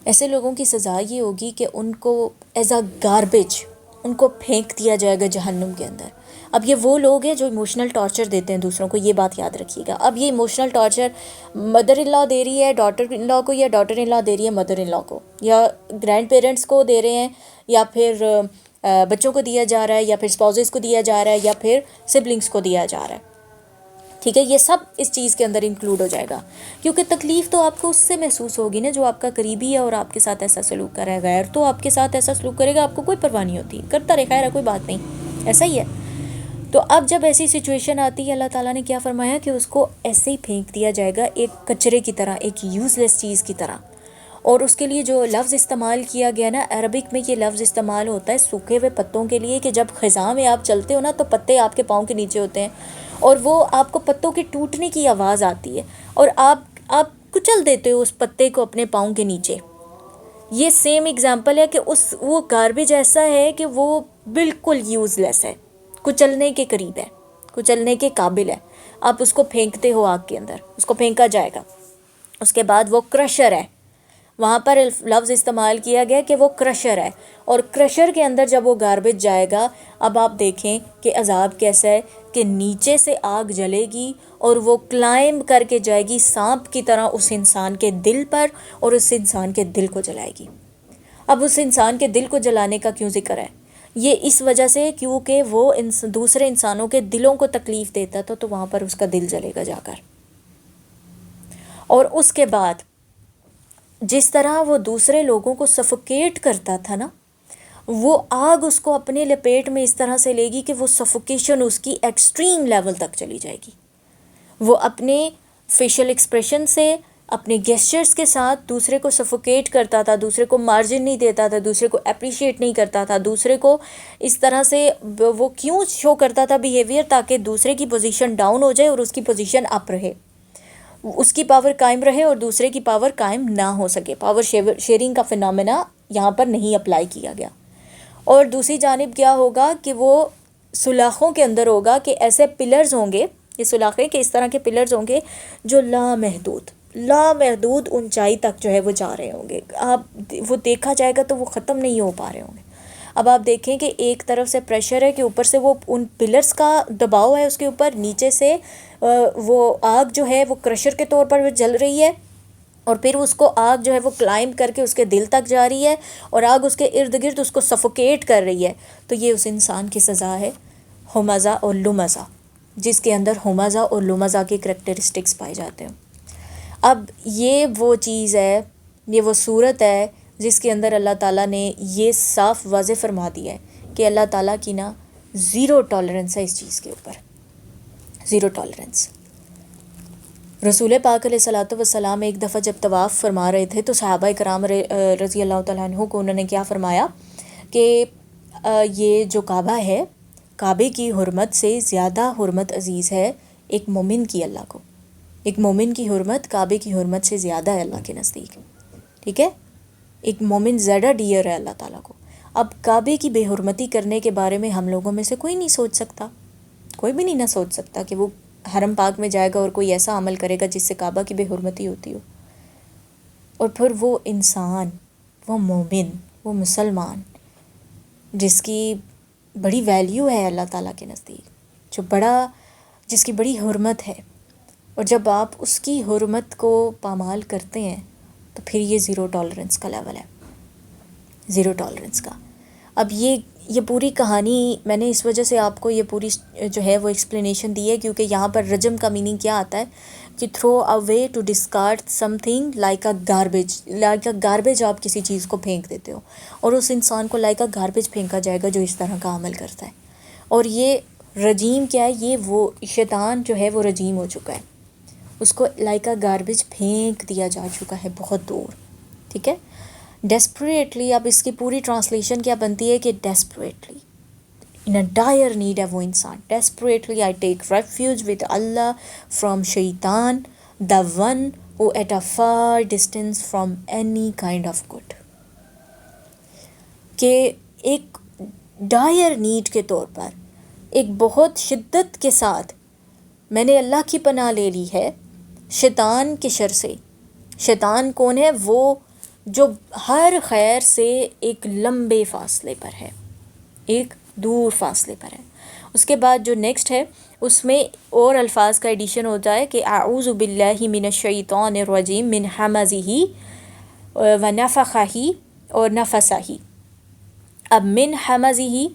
ایسے لوگوں کی سزا یہ ہوگی کہ ان کو ایز اے گاربیج ان کو پھینک دیا جائے گا جہنم کے اندر. اب یہ وہ لوگ ہیں جو ایموشنل ٹارچر دیتے ہیں دوسروں کو، یہ بات یاد رکھیے گا. اب یہ ایموشنل ٹارچر مدر ان لا دے رہی ہے ڈاٹر ان لا کو، یا ڈاٹر ان لا دے رہی ہے مدر ان لا کو، یا گرینڈ پیرنٹس کو دے رہے ہیں، یا پھر بچوں کو دیا جا رہا ہے، یا پھر اسپاؤزز کو دیا جا رہا ہے، یا پھر سبلنگس کو دیا جا رہا ہے. ٹھیک ہے، یہ سب اس چیز کے اندر انکلوڈ ہو جائے گا، کیونکہ تکلیف تو آپ کو اس سے محسوس ہوگی نا جو آپ کا قریبی ہے اور آپ کے ساتھ ایسا سلوک کر رہا ہے. غیر تو آپ کے ساتھ ایسا سلوک کرے گا، آپ کو کوئی پرواہ نہیں ہوتی، کرتا رہے، خیر ہے، کوئی بات نہیں، ایسا ہی ہے. تو اب جب ایسی سچویشن آتی ہے، اللہ تعالیٰ نے کیا فرمایا کہ اس کو ایسے ہی پھینک دیا جائے گا، ایک کچرے کی طرح، ایک یوز لیس چیز کی طرح. اور اس کے لیے جو لفظ استعمال کیا گیا نا، عربک میں یہ لفظ استعمال ہوتا ہے سوکھے ہوئے پتوں کے لیے، کہ جب خزاں میں آپ چلتے ہو نا تو پتے آپ کے پاؤں کے نیچے ہوتے ہیں، اور وہ آپ کو پتوں کے ٹوٹنے کی آواز آتی ہے، اور آپ کچل دیتے ہو اس پتے کو اپنے پاؤں کے نیچے. یہ سیم ایگزامپل ہے کہ وہ گاربیج ایسا ہے کہ وہ بالکل یوز لیس ہے، کچلنے کے قریب ہے، کچلنے کے قابل ہے. آپ اس کو پھینکتے ہو آگ کے اندر، اس کو پھینکا جائے گا. اس کے بعد وہ کرشر ہے، وہاں پر لفظ استعمال کیا گیا کہ وہ کرشر ہے، اور کرشر کے اندر جب وہ گاربیج جائے گا، اب آپ دیکھیں کہ عذاب کیسا ہے کہ نیچے سے آگ جلے گی اور وہ کلائم کر کے جائے گی سانپ کی طرح اس انسان کے دل پر، اور اس انسان کے دل کو جلائے گی. اب اس انسان کے دل کو جلانے کا کیوں ذکر ہے؟ یہ اس وجہ سے کیونکہ وہ دوسرے انسانوں کے دلوں کو تکلیف دیتا تھا، تو وہاں پر اس کا دل جلے گا جا کر. اور اس کے بعد جس طرح وہ دوسرے لوگوں کو سفوکیٹ کرتا تھا نا، وہ آگ اس کو اپنے لپیٹ میں اس طرح سے لے گی کہ وہ سفوکیشن اس کی ایکسٹریم لیول تک چلی جائے گی. وہ اپنے فیشل ایکسپریشن سے، اپنے گیسچرز کے ساتھ دوسرے کو سفوکیٹ کرتا تھا، دوسرے کو مارجن نہیں دیتا تھا، دوسرے کو اپریشیٹ نہیں کرتا تھا، دوسرے کو اس طرح سے وہ کیوں شو کرتا تھا بیہیویئر، تاکہ دوسرے کی پوزیشن ڈاؤن ہو جائے اور اس کی پوزیشن اپ رہے، اس کی پاور قائم رہے اور دوسرے کی پاور قائم نہ ہو سکے. پاور شیئرنگ کا فنامنا یہاں پر نہیں اپلائی کیا گیا. اور دوسری جانب کیا ہوگا کہ وہ سلاخوں کے اندر ہوگا کہ ایسے پلرز ہوں گے، یہ سلاخیں کہ اس طرح کے پلرز ہوں گے جو لامحدود اونچائی تک جو ہے وہ جا رہے ہوں گے. آپ وہ دیکھا جائے گا تو وہ ختم نہیں ہو پا رہے ہوں گے. اب آپ دیکھیں کہ ایک طرف سے پریشر ہے کہ اوپر سے وہ ان پلرز کا دباؤ ہے اس کے اوپر، نیچے سے وہ آگ جو ہے وہ کرشر کے طور پر جل رہی ہے، اور پھر اس کو آگ جو ہے وہ کلائم کر کے اس کے دل تک جا رہی ہے، اور آگ اس کے ارد گرد اس کو سفوکیٹ کر رہی ہے. تو یہ اس انسان کی سزا ہے، ہمزہ اور لمزہ، جس کے اندر ہمزہ اور لمزہ کے کریکٹرسٹکس پائے جاتے ہیں. اب یہ وہ چیز ہے، یہ وہ صورت ہے جس کے اندر اللہ تعالیٰ نے یہ صاف واضح فرما دیا ہے کہ اللہ تعالیٰ کی نا زیرو ٹالرنس ہے اس چیز کے اوپر، زیرو ٹالرنس. رسول پاک علیہ الصلوۃ والسلام ایک دفعہ جب طواف فرما رہے تھے تو صحابہ کرام رضی اللہ تعالیٰ عنہ کو انہوں نے کیا فرمایا کہ یہ جو کعبہ ہے، کعبے کی حرمت سے زیادہ حرمت عزیز ہے ایک مومن کی اللہ کو، ایک مومن کی حرمت کعبے کی حرمت سے زیادہ ہے اللہ کے نزدیک، ٹھیک ہے، ایک مومن زیادہ ڈیئر ہے اللہ تعالیٰ کو۔ اب کعبے کی بے حرمتی کرنے کے بارے میں ہم لوگوں میں سے کوئی نہیں سوچ سکتا، کوئی بھی نہیں نہ سوچ سکتا کہ وہ حرم پاک میں جائے گا اور کوئی ایسا عمل کرے گا جس سے کعبہ کی بے حرمتی ہوتی ہو، اور پھر وہ انسان، وہ مومن، وہ مسلمان جس کی بڑی ویلیو ہے اللہ تعالیٰ کے نزدیک، جس کی بڑی حرمت ہے، اور جب آپ اس کی حرمت کو پامال کرتے ہیں تو پھر یہ زیرو ٹالرنس کا لیول ہے، زیرو ٹالرنس کا۔ اب یہ پوری کہانی میں نے اس وجہ سے آپ کو یہ پوری جو ہے وہ ایکسپلینیشن دی ہے کیونکہ یہاں پر رجم کا میننگ کیا آتا ہے کہ throw away, to discard something like a garbage آپ کسی چیز کو پھینک دیتے ہو، اور اس انسان کو لائک اے گاربیج پھینکا جائے گا جو اس طرح کا عمل کرتا ہے۔ اور یہ رجیم کیا ہے؟ یہ وہ شیطان جو ہے وہ رجیم ہو چکا ہے، اس کو لائک اے گاربیج پھینک دیا جا چکا ہے بہت دور، ٹھیک ہے۔ ڈیسپریٹلی، اب اس کی پوری ٹرانسلیشن کیا بنتی ہے کہ ڈیسپریٹلی ان اے ڈائر نیڈ ہے وہ انسان، desperately I take refuge with Allah from شیطان the one who at a far distance from any kind of good, کہ ایک ڈائر نیڈ کے طور پر، ایک بہت شدت کے ساتھ میں نے اللہ کی پناہ لے لی ہے شیطان کے شر سے۔ شیطان کون ہے؟ وہ جو ہر خیر سے ایک لمبے فاصلے پر ہے، ایک دور فاصلے پر ہے۔ اس کے بعد جو نیکسٹ ہے اس میں اور الفاظ کا ایڈیشن ہوتا ہے کہ اعوذ باللہ من الشیطان الرجیم من حمزہ ونفخہ اور نفثہ۔ اب من حمزہ،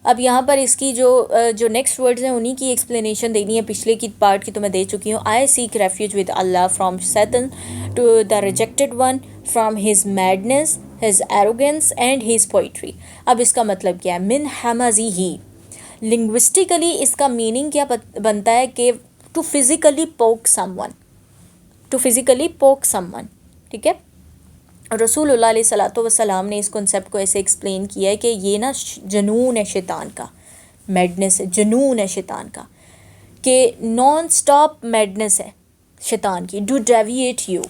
اب یہاں پر اس کی جو نیکسٹ ورڈز ہیں انہی کی ایکسپلینیشن دینی ہے، پچھلے کی پارٹ کی تو میں دے چکی ہوں۔ I seek refuge with Allah from Satan to the rejected one from his madness, his arrogance and his poetry. اب اس کا مطلب کیا ہے؟ من حمزہ، لنگوسٹیکلی اس کا میننگ کیا بنتا ہے کہ ٹو فزیکلی پوک سم ون، ٹو فزیکلی پوک سم ون، ٹھیک ہے۔ رسول اللہ علیہ الصلوۃ والسلام نے اس کنسیپٹ کو ایسے ایکسپلین کیا ہے کہ یہ نا جنون ہے شیطان کا، میڈنس ہے، جنون ہے شیطان کا، کہ نان سٹاپ میڈنس ہے شیطان کی، ڈو ڈیویٹ یو،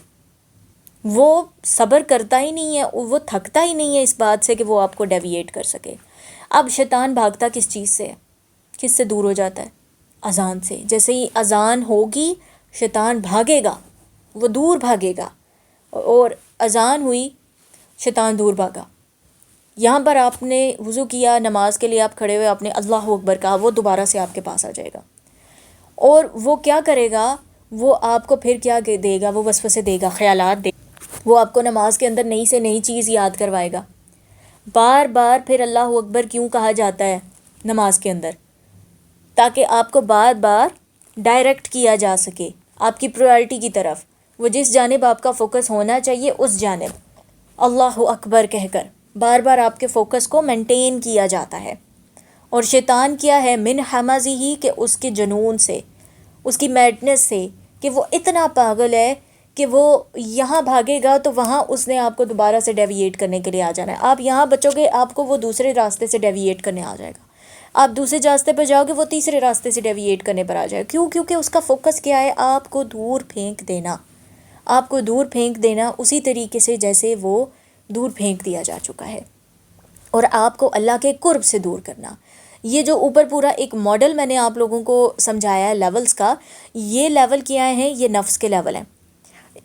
وہ صبر کرتا ہی نہیں ہے، وہ تھکتا ہی نہیں ہے اس بات سے کہ وہ آپ کو ڈیویٹ کر سکے۔ اب شیطان بھاگتا کس چیز سے ہے؟ کس سے دور ہو جاتا ہے؟ اذان سے۔ جیسے ہی اذان ہوگی شیطان بھاگے گا، وہ دور بھاگے گا، اور اذان ہوئی شیطان دور بھاگا۔ یہاں پر آپ نے وضو کیا، نماز کے لیے آپ کھڑے ہوئے، آپ نے اللہ اکبر کہا، وہ دوبارہ سے آپ کے پاس آ جائے گا، اور وہ کیا کرے گا؟ وہ آپ کو پھر کیا دے گا؟ وہ وسوسے دے گا، خیالات دے گا، وہ آپ کو نماز کے اندر نئی سے نئی چیز یاد کروائے گا۔ بار بار پھر اللہ اکبر کیوں کہا جاتا ہے نماز کے اندر؟ تاکہ آپ کو بار بار ڈائریکٹ کیا جا سکے آپ کی پریورٹی کی طرف، وہ جس جانب آپ کا فوکس ہونا چاہیے اس جانب اللہ اکبر کہہ کر بار بار آپ کے فوکس کو مینٹین کیا جاتا ہے۔ اور شیطان کیا ہے؟ من حمزہ، کہ اس کے جنون سے، اس کی میڈنس سے، کہ وہ اتنا پاگل ہے کہ وہ یہاں بھاگے گا تو وہاں اس نے آپ کو دوبارہ سے ڈیویٹ کرنے کے لیے آ جانا ہے۔ آپ یہاں بچو گے، آپ کو وہ دوسرے راستے سے ڈیویٹ کرنے آ جائے گا، آپ دوسرے راستے پہ جاؤ گے، وہ تیسرے راستے سے ڈیویٹ کرنے پر آ جائے گا۔ کیوں؟ کیونکہ اس کا فوکس کیا ہے؟ آپ کو دور پھینک دینا، آپ کو دور پھینک دینا اسی طریقے سے جیسے وہ دور پھینک دیا جا چکا ہے، اور آپ کو اللہ کے قرب سے دور کرنا۔ یہ جو اوپر پورا ایک ماڈل میں نے آپ لوگوں کو سمجھایا ہے لیولز کا، یہ لیول کیا ہیں؟ یہ نفس کے لیول ہیں۔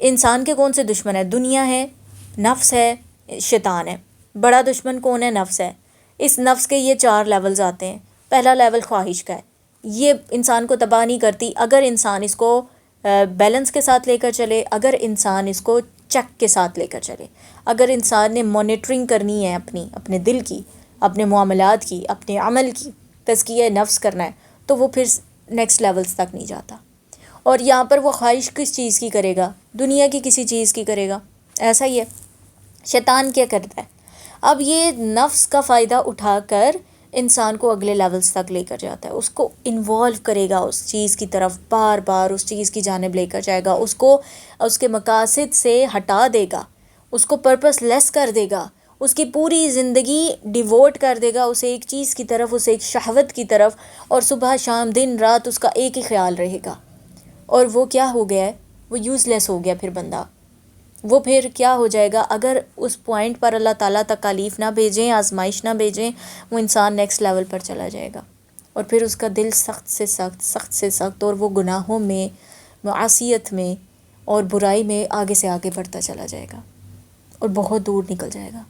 انسان کے کون سے دشمن ہیں؟ دنیا ہے، نفس ہے، شیطان ہے۔ بڑا دشمن کون ہے؟ نفس ہے۔ اس نفس کے یہ 4 لیولز آتے ہیں۔ پہلا لیول خواہش کا ہے، یہ انسان کو تباہ نہیں کرتی اگر انسان اس کو بیلنس کے ساتھ لے کر چلے، اگر انسان اس کو چیک کے ساتھ لے کر چلے، اگر انسان نے مانیٹرنگ کرنی ہے اپنے دل کی، اپنے معاملات کی، اپنے عمل کی، تزکیہ نفس کرنا ہے، تو وہ پھر نیکسٹ لیولز تک نہیں جاتا۔ اور یہاں پر وہ خواہش کس چیز کی کرے گا؟ دنیا کی کسی چیز کی کرے گا۔ ایسا ہی ہے شیطان کیا کرتا ہے؟ اب یہ نفس کا فائدہ اٹھا کر انسان کو اگلے لیولز تک لے کر جاتا ہے، اس کو انوالو کرے گا اس چیز کی طرف، بار بار اس چیز کی جانب لے کر جائے گا، اس کو اس کے مقاصد سے ہٹا دے گا، اس کو پرپس لیس کر دے گا، اس کی پوری زندگی ڈیووٹ کر دے گا اسے ایک چیز کی طرف، اسے ایک شہوت کی طرف، اور صبح شام دن رات اس کا ایک ہی خیال رہے گا، اور وہ کیا ہو گیا ہے، وہ یوز لیس ہو گیا پھر بندہ، وہ پھر کیا ہو جائے گا اگر اس پوائنٹ پر اللہ تعالیٰ تکالیف نہ بھیجیں، آزمائش نہ بھیجیں، وہ انسان نیکسٹ لیول پر چلا جائے گا، اور پھر اس کا دل سخت سے سخت، سخت سے سخت، اور وہ گناہوں میں، معصیت میں اور برائی میں آگے سے آگے بڑھتا چلا جائے گا اور بہت دور نکل جائے گا۔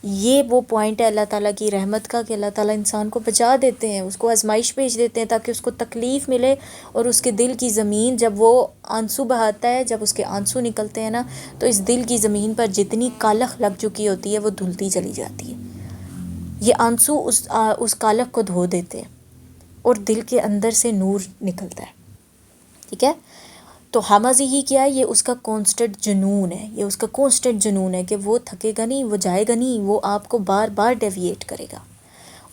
یہ وہ پوائنٹ ہے اللہ تعالیٰ کی رحمت کا کہ اللہ تعالیٰ انسان کو بچا دیتے ہیں، اس کو آزمائش بھیج دیتے ہیں تاکہ اس کو تکلیف ملے، اور اس کے دل کی زمین جب وہ آنسو بہاتا ہے، جب اس کے آنسو نکلتے ہیں نا، تو اس دل کی زمین پر جتنی کالخ لگ چکی ہوتی ہے وہ دھلتی چلی جاتی ہے۔ یہ آنسو اس کالخ کو دھو دیتے ہیں اور دل کے اندر سے نور نکلتا ہے، ٹھیک ہے؟ تو حمازی ہی کیا ہے، یہ اس کا کانسٹنٹ جنون ہے، یہ اس کا کانسٹنٹ جنون ہے کہ وہ تھکے گا نہیں، وہ جائے گا نہیں، وہ آپ کو بار بار ڈیویٹ کرے گا۔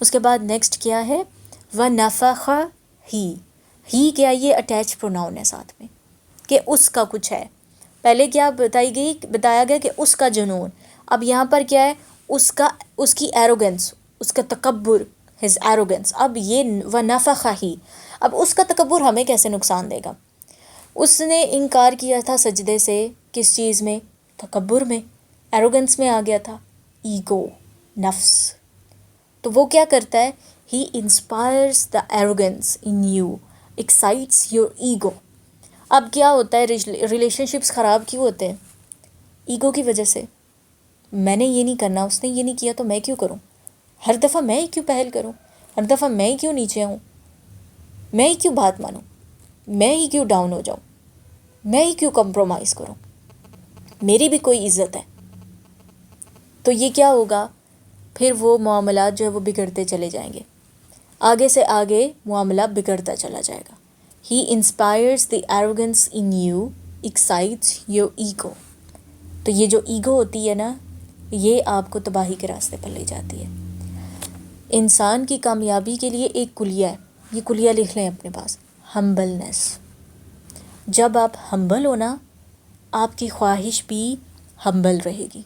اس کے بعد نیکسٹ کیا ہے، وَنَفَخَ ہی کیا، یہ اٹیچ پروناؤن ہے ساتھ میں کہ اس کا کچھ ہے، پہلے کیا بتایا گیا کہ اس کا جنون، اب یہاں پر کیا ہے، اس کی ایروگنس، اس کا تکبر، ہز ایروگنس، اب یہ وَنَفَخَ ہی، اب اس کا تکبر ہمیں کیسے نقصان دے گا؟ اس نے انکار کیا تھا سجدے سے، کس چیز میں؟ تکبر میں، ایروگنس میں آ گیا تھا، ایگو، نفس، تو وہ کیا کرتا ہے، he inspires the arrogance in you, excites your ego. اب کیا ہوتا ہے، ریلیشن شپس خراب کیوں ہوتے ہیں؟ ایگو کی وجہ سے، میں نے یہ نہیں کرنا، اس نے یہ نہیں کیا تو میں کیوں کروں، ہر دفعہ میں ہی کیوں پہل کروں، ہر دفعہ میں ہی کیوں نیچے ہوں، میں ہی کیوں بات مانوں، میں ہی کیوں ڈاؤن ہو جاؤں، میں ہی کیوں کمپرومائز کروں، میری بھی کوئی عزت ہے۔ تو یہ کیا ہوگا، پھر وہ معاملات جو ہے وہ بگڑتے چلے جائیں گے، آگے سے آگے معاملہ بگڑتا چلا جائے گا۔ He inspires the arrogance in you, excites your ego. تو یہ جو ایگو ہوتی ہے نا، یہ آپ کو تباہی کے راستے پر لے جاتی ہے۔ انسان کی کامیابی کے لیے ایک کلیہ ہے، یہ کلیہ لکھ لیں اپنے پاس، ہمبلنس۔ جب آپ ہمبل ہو نا، آپ کی خواہش بھی ہمبل رہے گی،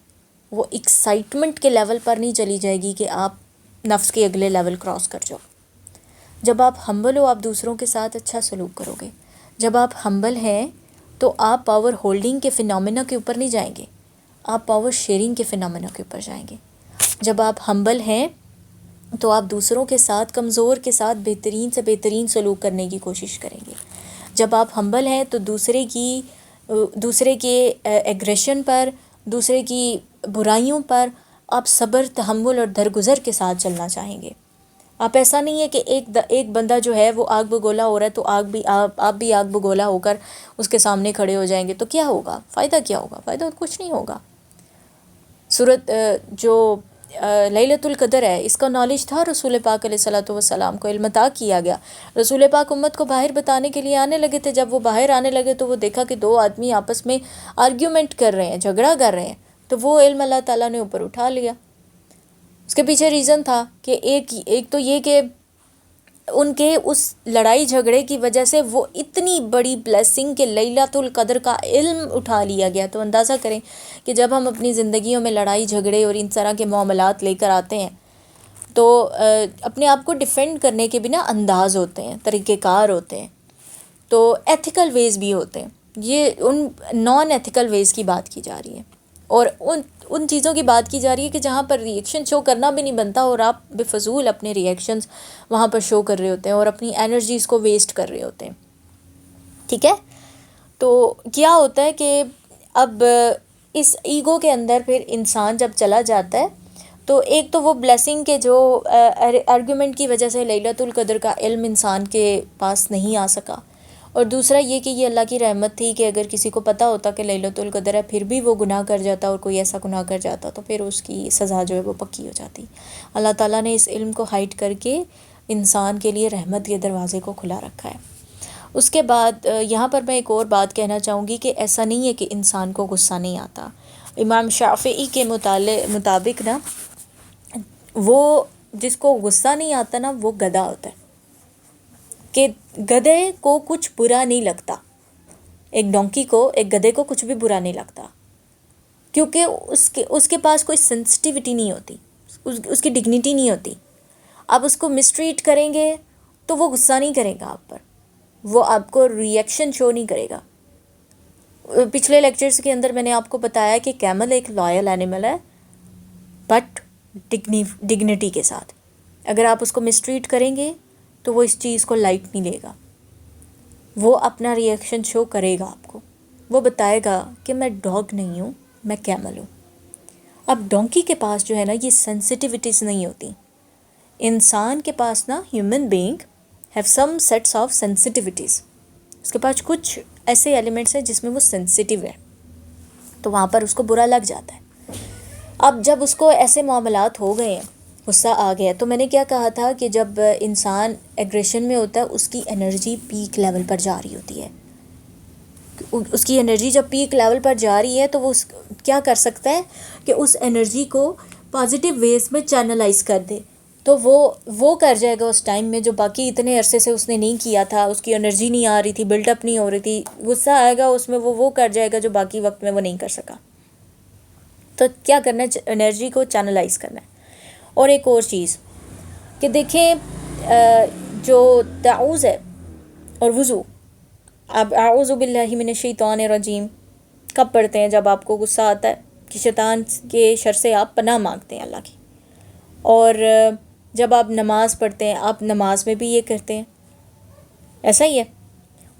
وہ ایکسائٹمنٹ کے لیول پر نہیں چلی جائے گی کہ آپ نفس کے اگلے لیول کراس کر جاؤ۔ جب آپ ہمبل ہو، آپ دوسروں کے ساتھ اچھا سلوک کرو گے۔ جب آپ ہمبل ہیں تو آپ پاور ہولڈنگ کے فینومینا کے اوپر نہیں جائیں گے، آپ پاور شیئرنگ کے فینومینا کے اوپر جائیں گے۔ جب آپ ہمبل ہیں تو آپ دوسروں کے ساتھ، کمزور کے ساتھ بہترین سے بہترین سلوک کرنے کی کوشش کریں گے۔ جب آپ ہمبل ہیں تو دوسرے کے ایگریشن پر، دوسرے کی برائیوں پر آپ صبر، تحمل اور درگزر کے ساتھ چلنا چاہیں گے۔ آپ ایسا نہیں ہے کہ ایک بندہ جو ہے وہ آگ بگولا ہو رہا ہے تو آپ بھی آگ بگولا ہو کر اس کے سامنے کھڑے ہو جائیں گے، تو کیا ہوگا، فائدہ کیا ہوگا؟ فائدہ کچھ نہیں ہوگا۔ سورت جو لیلۃ القدر ہے، اس کا نالج تھا رسول پاک علیہ الصلوۃ والسلام کو، علم عطا کیا گیا۔ رسول پاک امت کو باہر بتانے کے لیے آنے لگے تھے، جب وہ باہر آنے لگے تو وہ دیکھا کہ دو آدمی آپس میں آرگیومنٹ کر رہے ہیں، جھگڑا کر رہے ہیں، تو وہ علم اللہ تعالیٰ نے اوپر اٹھا لیا۔ اس کے پیچھے ریزن تھا کہ ایک تو یہ کہ ان کے اس لڑائی جھگڑے کی وجہ سے وہ اتنی بڑی بلیسنگ کہ لیلۃ القدر کا علم اٹھا لیا گیا۔ تو اندازہ کریں کہ جب ہم اپنی زندگیوں میں لڑائی جھگڑے اور ان طرح کے معاملات لے کر آتے ہیں تو اپنے آپ کو ڈیفینڈ کرنے کے بھی نا انداز ہوتے ہیں، طریقہ کار ہوتے ہیں، تو ایتھیکل ویز بھی ہوتے ہیں۔ یہ ان نان ایتھیکل ویز کی بات کی جا رہی ہے، اور ان چیزوں کی بات کی جا رہی ہے کہ جہاں پر ریئیکشن شو کرنا بھی نہیں بنتا، اور آپ بے فضول اپنے ریئیکشنز وہاں پر شو کر رہے ہوتے ہیں اور اپنی انرجیز کو ویسٹ کر رہے ہوتے ہیں، ٹھیک ہے؟ تو کیا ہوتا ہے کہ اب اس ایگو کے اندر پھر انسان جب چلا جاتا ہے تو ایک تو وہ بلیسنگ کے جو آرگیومنٹ کی وجہ سے لیلۃ القدر کا علم انسان کے پاس نہیں آ سکا، اور دوسرا یہ کہ یہ اللہ کی رحمت تھی کہ اگر کسی کو پتہ ہوتا کہ لیلۃ القدر ہے پھر بھی وہ گناہ کر جاتا اور کوئی ایسا گناہ کر جاتا تو پھر اس کی سزا جو ہے وہ پکی ہو جاتی۔ اللہ تعالیٰ نے اس علم کو ہائڈ کر کے انسان کے لیے رحمت کے دروازے کو کھلا رکھا ہے۔ اس کے بعد یہاں پر میں ایک اور بات کہنا چاہوں گی کہ ایسا نہیں ہے کہ انسان کو غصہ نہیں آتا۔ امام شافعی کے مطابق نا وہ جس کو غصہ نہیں آتا نا وہ گدھا ہوتا ہے، کہ گدھے کو کچھ برا نہیں لگتا، ایک ڈونکی کو، ایک گدھے کو کچھ بھی برا نہیں لگتا، کیونکہ اس کے پاس کوئی سینسٹیوٹی نہیں ہوتی، اس کی ڈگنیٹی نہیں ہوتی. آپ اس کو مسٹریٹ کریں گے تو وہ غصہ نہیں کرے گا آپ پر، وہ آپ کو ریئیکشن شو نہیں کرے گا. پچھلے لیکچرز کے اندر میں نے آپ کو بتایا کہ کیمل ایک لائل اینیمل ہے، بٹ ڈگنیٹی کے ساتھ. اگر آپ اس کو مسٹریٹ کریں گے تو وہ اس چیز کو لائٹ نہیں لے گا، وہ اپنا ریئیکشن شو کرے گا آپ کو، وہ بتائے گا کہ میں ڈاگ نہیں ہوں، میں کیمل ہوں. اب ڈونکی کے پاس جو ہے نا یہ سینسٹیوٹیز نہیں ہوتی. انسان کے پاس نا human being have some sets of sensitivities, اس کے پاس کچھ ایسے ایلیمنٹس ہیں جس میں وہ سینسٹیو ہے، تو وہاں پر اس کو برا لگ جاتا ہے. اب جب اس کو ایسے معاملات ہو گئے ہیں، غصہ آ گیا، تو میں نے کیا کہا تھا کہ جب انسان ایگریشن میں ہوتا ہے اس کی انرجی پیک لیول پر جا رہی ہوتی ہے. اس کی انرجی جب پیک لیول پر جا رہی ہے تو وہ کیا کر سکتا ہے کہ اس انرجی کو پازیٹیو ویز میں چینلائز کر دے. تو وہ کر جائے گا اس ٹائم میں جو باقی اتنے عرصے سے اس نے نہیں کیا تھا، اس کی انرجی نہیں آ رہی تھی، بلٹ اپ نہیں ہو رہی تھی، غصہ آئے گا اس میں، وہ کر جائے گا جو باقی وقت میں وہ نہیں کر سکا. تو کیا کرنا ہے، انرجی کو چینلائز کرنا ہے. اور ایک اور چیز کہ دیکھیں جو تعوذ ہے اور وضو، آپ اعوذ باللہ من الشیطان الرجیم کب پڑھتے ہیں؟ جب آپ کو غصہ آتا ہے کہ شیطان کے شر سے آپ پناہ مانگتے ہیں اللہ کی. اور جب آپ نماز پڑھتے ہیں آپ نماز میں بھی یہ کرتے ہیں، ایسا ہی ہے.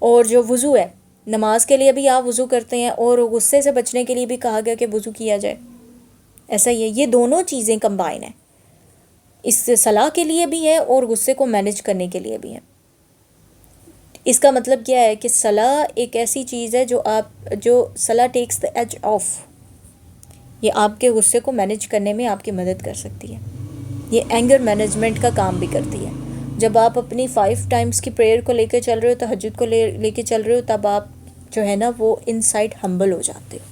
اور جو وضو ہے، نماز کے لیے بھی آپ وضو کرتے ہیں، اور غصے سے بچنے کے لیے بھی کہا گیا کہ وضو کیا جائے، ایسا ہی ہے. یہ دونوں چیزیں کمبائن ہیں، اس سے صلاح کے لیے بھی ہے اور غصے کو مینج کرنے کے لیے بھی ہے. اس کا مطلب کیا ہے کہ صلاح ایک ایسی چیز ہے جو صلاح ٹیکس دا ایج آف، یہ آپ کے غصے کو مینج کرنے میں آپ کی مدد کر سکتی ہے. یہ اینگر مینجمنٹ کا کام بھی کرتی ہے. جب آپ اپنی 5 ٹائمز کی پریئر کو لے کے چل رہے ہو، تہجد کو لے کے چل رہے ہو، تب آپ جو ہے نا وہ ان سائڈ ہمبل ہو جاتے ہو،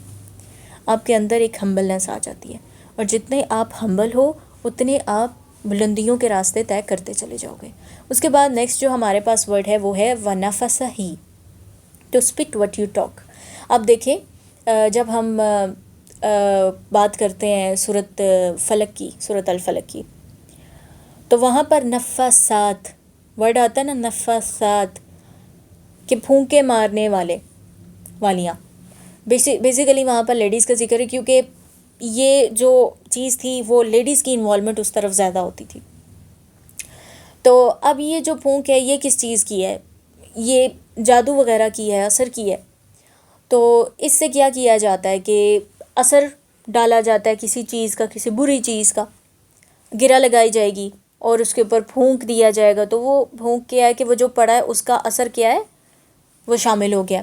آپ کے اندر ایک ہمبلنس آ جاتی ہے. اور جتنے آپ ہمبل ہو اتنے آپ بلندیوں کے راستے طے کرتے چلے جاؤ گے. اس کے بعد نیکسٹ جو ہمارے پاس ورڈ ہے وہ ہے وَنَفَسَهِ، ٹو اسپٹ وٹ یو ٹاک. اب دیکھیں جب ہم بات کرتے ہیں سورۃ فلق کی، سورۃ الفلق کی، تو وہاں پر نفاسات ورڈ آتا ہے نا، نفاسات، کہ پھونکے مارنے والیاں. بیسیکلی وہاں پر لیڈیز کا ذکر ہے، کیونکہ یہ جو چیز تھی وہ لیڈیز کی انوالومنٹ اس طرف زیادہ ہوتی تھی. تو اب یہ جو پھونک ہے یہ کس چیز کی ہے؟ یہ جادو وغیرہ کی ہے، اثر کی ہے. تو اس سے کیا کیا جاتا ہے کہ اثر ڈالا جاتا ہے کسی چیز کا، کسی بری چیز کا، گرہ لگائی جائے گی اور اس کے اوپر پھونک دیا جائے گا. تو وہ پھونک کیا ہے کہ وہ جو پڑا ہے اس کا اثر کیا ہے، وہ شامل ہو گیا.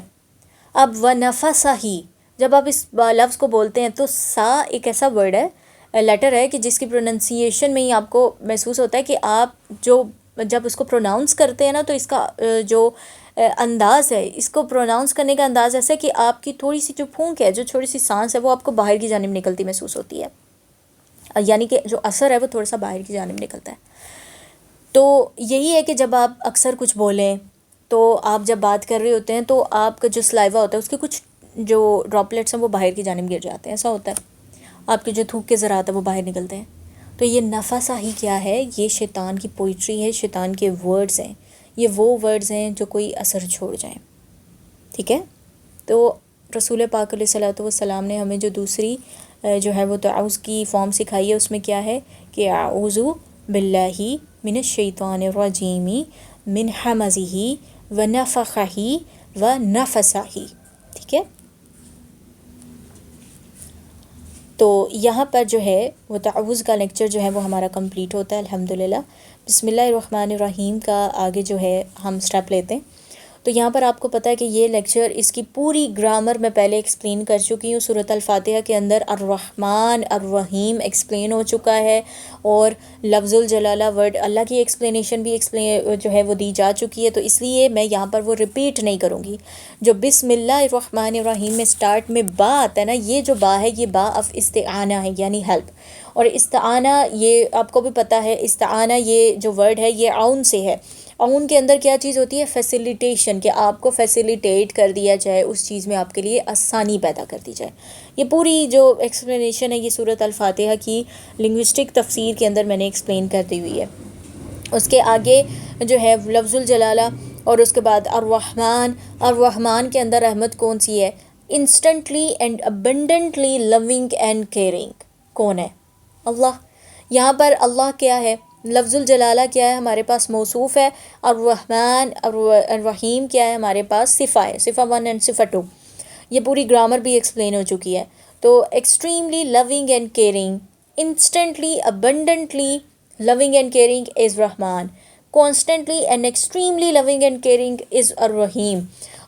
اب وَنَفَسَهِ، جب آپ اس لفظ کو بولتے ہیں تو سا ایک ایسا ورڈ ہے، لیٹر ہے، کہ جس کی پروننسیشن میں ہی آپ کو محسوس ہوتا ہے کہ آپ جب اس کو پروناؤنس کرتے ہیں نا تو اس کا جو انداز ہے، اس کو پروناؤنس کرنے کا انداز ایسا ہے کہ آپ کی تھوڑی سی جو پھونک ہے، جو تھوڑی سی سانس ہے، وہ آپ کو باہر کی جانب نکلتی محسوس ہوتی ہے، یعنی کہ جو اثر ہے وہ تھوڑا سا باہر کی جانب نکلتا ہے. تو یہی ہے کہ جب آپ اکثر کچھ بولیں تو آپ جب بات کر رہے ہوتے ہیں تو آپ کا جو سلائیوا ہوتا ہے اس کے کچھ جو ڈراپلیٹس ہیں وہ باہر کی جانب گر جاتے ہیں، ایسا ہوتا ہے. آپ کے جو تھوک کے ذرات ہیں وہ باہر نکلتے ہیں. تو یہ نفاساہی کیا ہے؟ یہ شیطان کی پوئٹری ہے، شیطان کے ورڈز ہیں. یہ وہ ورڈز ہیں جو کوئی اثر چھوڑ جائیں، ٹھیک ہے. تو رسول پاک علیہ الصلوۃ والسلام نے ہمیں جو دوسری جو ہے وہ تعوذ کی فارم سکھائی ہے، اس میں کیا ہے کہ اعوذ باللہ من الشیطان الرجیم من حمزہ ونفخہ ونفثہ، ٹھیک ہے. تو یہاں پر جو ہے وہ تعوذ کا لیکچر جو ہے وہ ہمارا کمپلیٹ ہوتا ہے الحمدللہ. بسم اللہ الرحمن الرحیم کا آگے جو ہے ہم سٹیپ لیتے ہیں. تو یہاں پر آپ کو پتہ ہے کہ یہ لیکچر اس کی پوری گرامر میں پہلے ایکسپلین کر چکی ہوں. سورۃ الفاتحہ کے اندر الرحمن الرحیم ایکسپلین ہو چکا ہے، اور لفظ الجلالہ ورڈ اللہ کی ایکسپلینیشن بھی جو ہے وہ دی جا چکی ہے. تو اس لیے میں یہاں پر وہ ریپیٹ نہیں کروں گی. جو بسم اللہ الرحمن الرحیم میں سٹارٹ میں با آتا ہے نا، یہ جو با ہے یہ با آف استعانہ ہے، یعنی ہیلپ. اور استعانہ یہ آپ کو بھی پتہ ہے، استعانہ یہ جو ورڈ ہے یہ عون سے ہے. عون کے اندر کیا چیز ہوتی ہے؟ فیسیلیٹیشن، کہ آپ کو فیسیلیٹیٹ کر دیا جائے، اس چیز میں آپ کے لیے آسانی پیدا کر دی جائے. یہ پوری جو ایکسپلینیشن ہے یہ سورۃ الفاتحہ کی لنگوسٹک تفسیر کے اندر میں نے ایکسپلین کر دی ہوئی ہے. اس کے آگے جو ہے لفظ الجلالہ، اور اس کے بعد الرحمن. الرحمن کے اندر رحمت کون سی ہے؟ Instantly and abundantly loving and caring. کون ہے؟ اللہ. یہاں پر اللہ کیا ہے؟ لفظ الجلالہ کیا ہے؟ ہمارے پاس موصوف ہے. الرحمن الرحیم کیا ہے؟ ہمارے پاس صفہ ہے، صفہ 1 اینڈ صفہ 2. یہ پوری گرامر بھی ایکسپلین ہو چکی ہے. تو extremely loving and caring, instantly abundantly loving and caring is Rahman, constantly and extremely loving and caring is Ar-Rahim.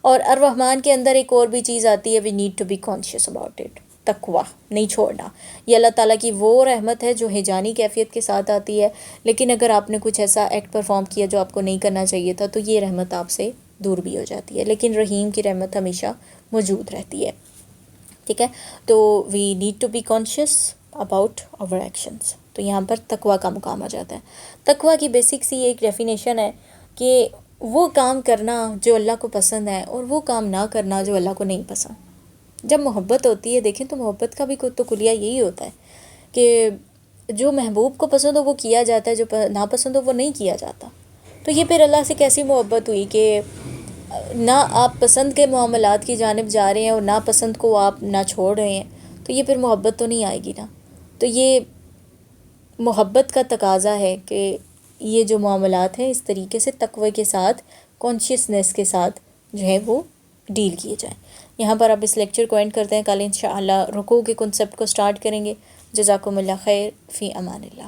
اور الرحمن کے اندر ایک اور بھی چیز آتی ہے، we need to be conscious about it. تقوی نہیں چھوڑنا. یہ اللہ تعالیٰ کی وہ رحمت ہے جو ہیجانی کیفیت کے ساتھ آتی ہے، لیکن اگر آپ نے کچھ ایسا ایکٹ پرفارم کیا جو آپ کو نہیں کرنا چاہیے تھا تو یہ رحمت آپ سے دور بھی ہو جاتی ہے. لیکن رحیم کی رحمت ہمیشہ موجود رہتی ہے. ٹھیک ہے، تو we need to be conscious about our actions. تو یہاں پر تقوی کا مقام آ جاتا ہے. تقوی کی بیسک سی ایک ڈیفینیشن ہے کہ وہ کام کرنا جو اللہ کو پسند ہے اور وہ کام نہ کرنا جو اللہ کو نہیں پسند. جب محبت ہوتی ہے، دیکھیں تو محبت کا بھی تو کلیہ یہی ہوتا ہے کہ جو محبوب کو پسند ہو وہ کیا جاتا ہے، جو ناپسند ہو وہ نہیں کیا جاتا. تو یہ پھر اللہ سے کیسی محبت ہوئی کہ نہ آپ پسند کے معاملات کی جانب جا رہے ہیں اور ناپسند کو آپ نہ چھوڑ رہے ہیں، تو یہ پھر محبت تو نہیں آئے گی نا. تو یہ محبت کا تقاضا ہے کہ یہ جو معاملات ہیں اس طریقے سے تقوی کے ساتھ، کانشیسنیس کے ساتھ جو ہے وہ ڈیل کیے جائیں. یہاں پر آپ اس لیکچر کو اینڈ کرتے ہیں. کل انشاءاللہ رکوع کے کنسپٹ کو سٹارٹ کریں گے. جزاکم اللہ خیر، فی امان اللہ.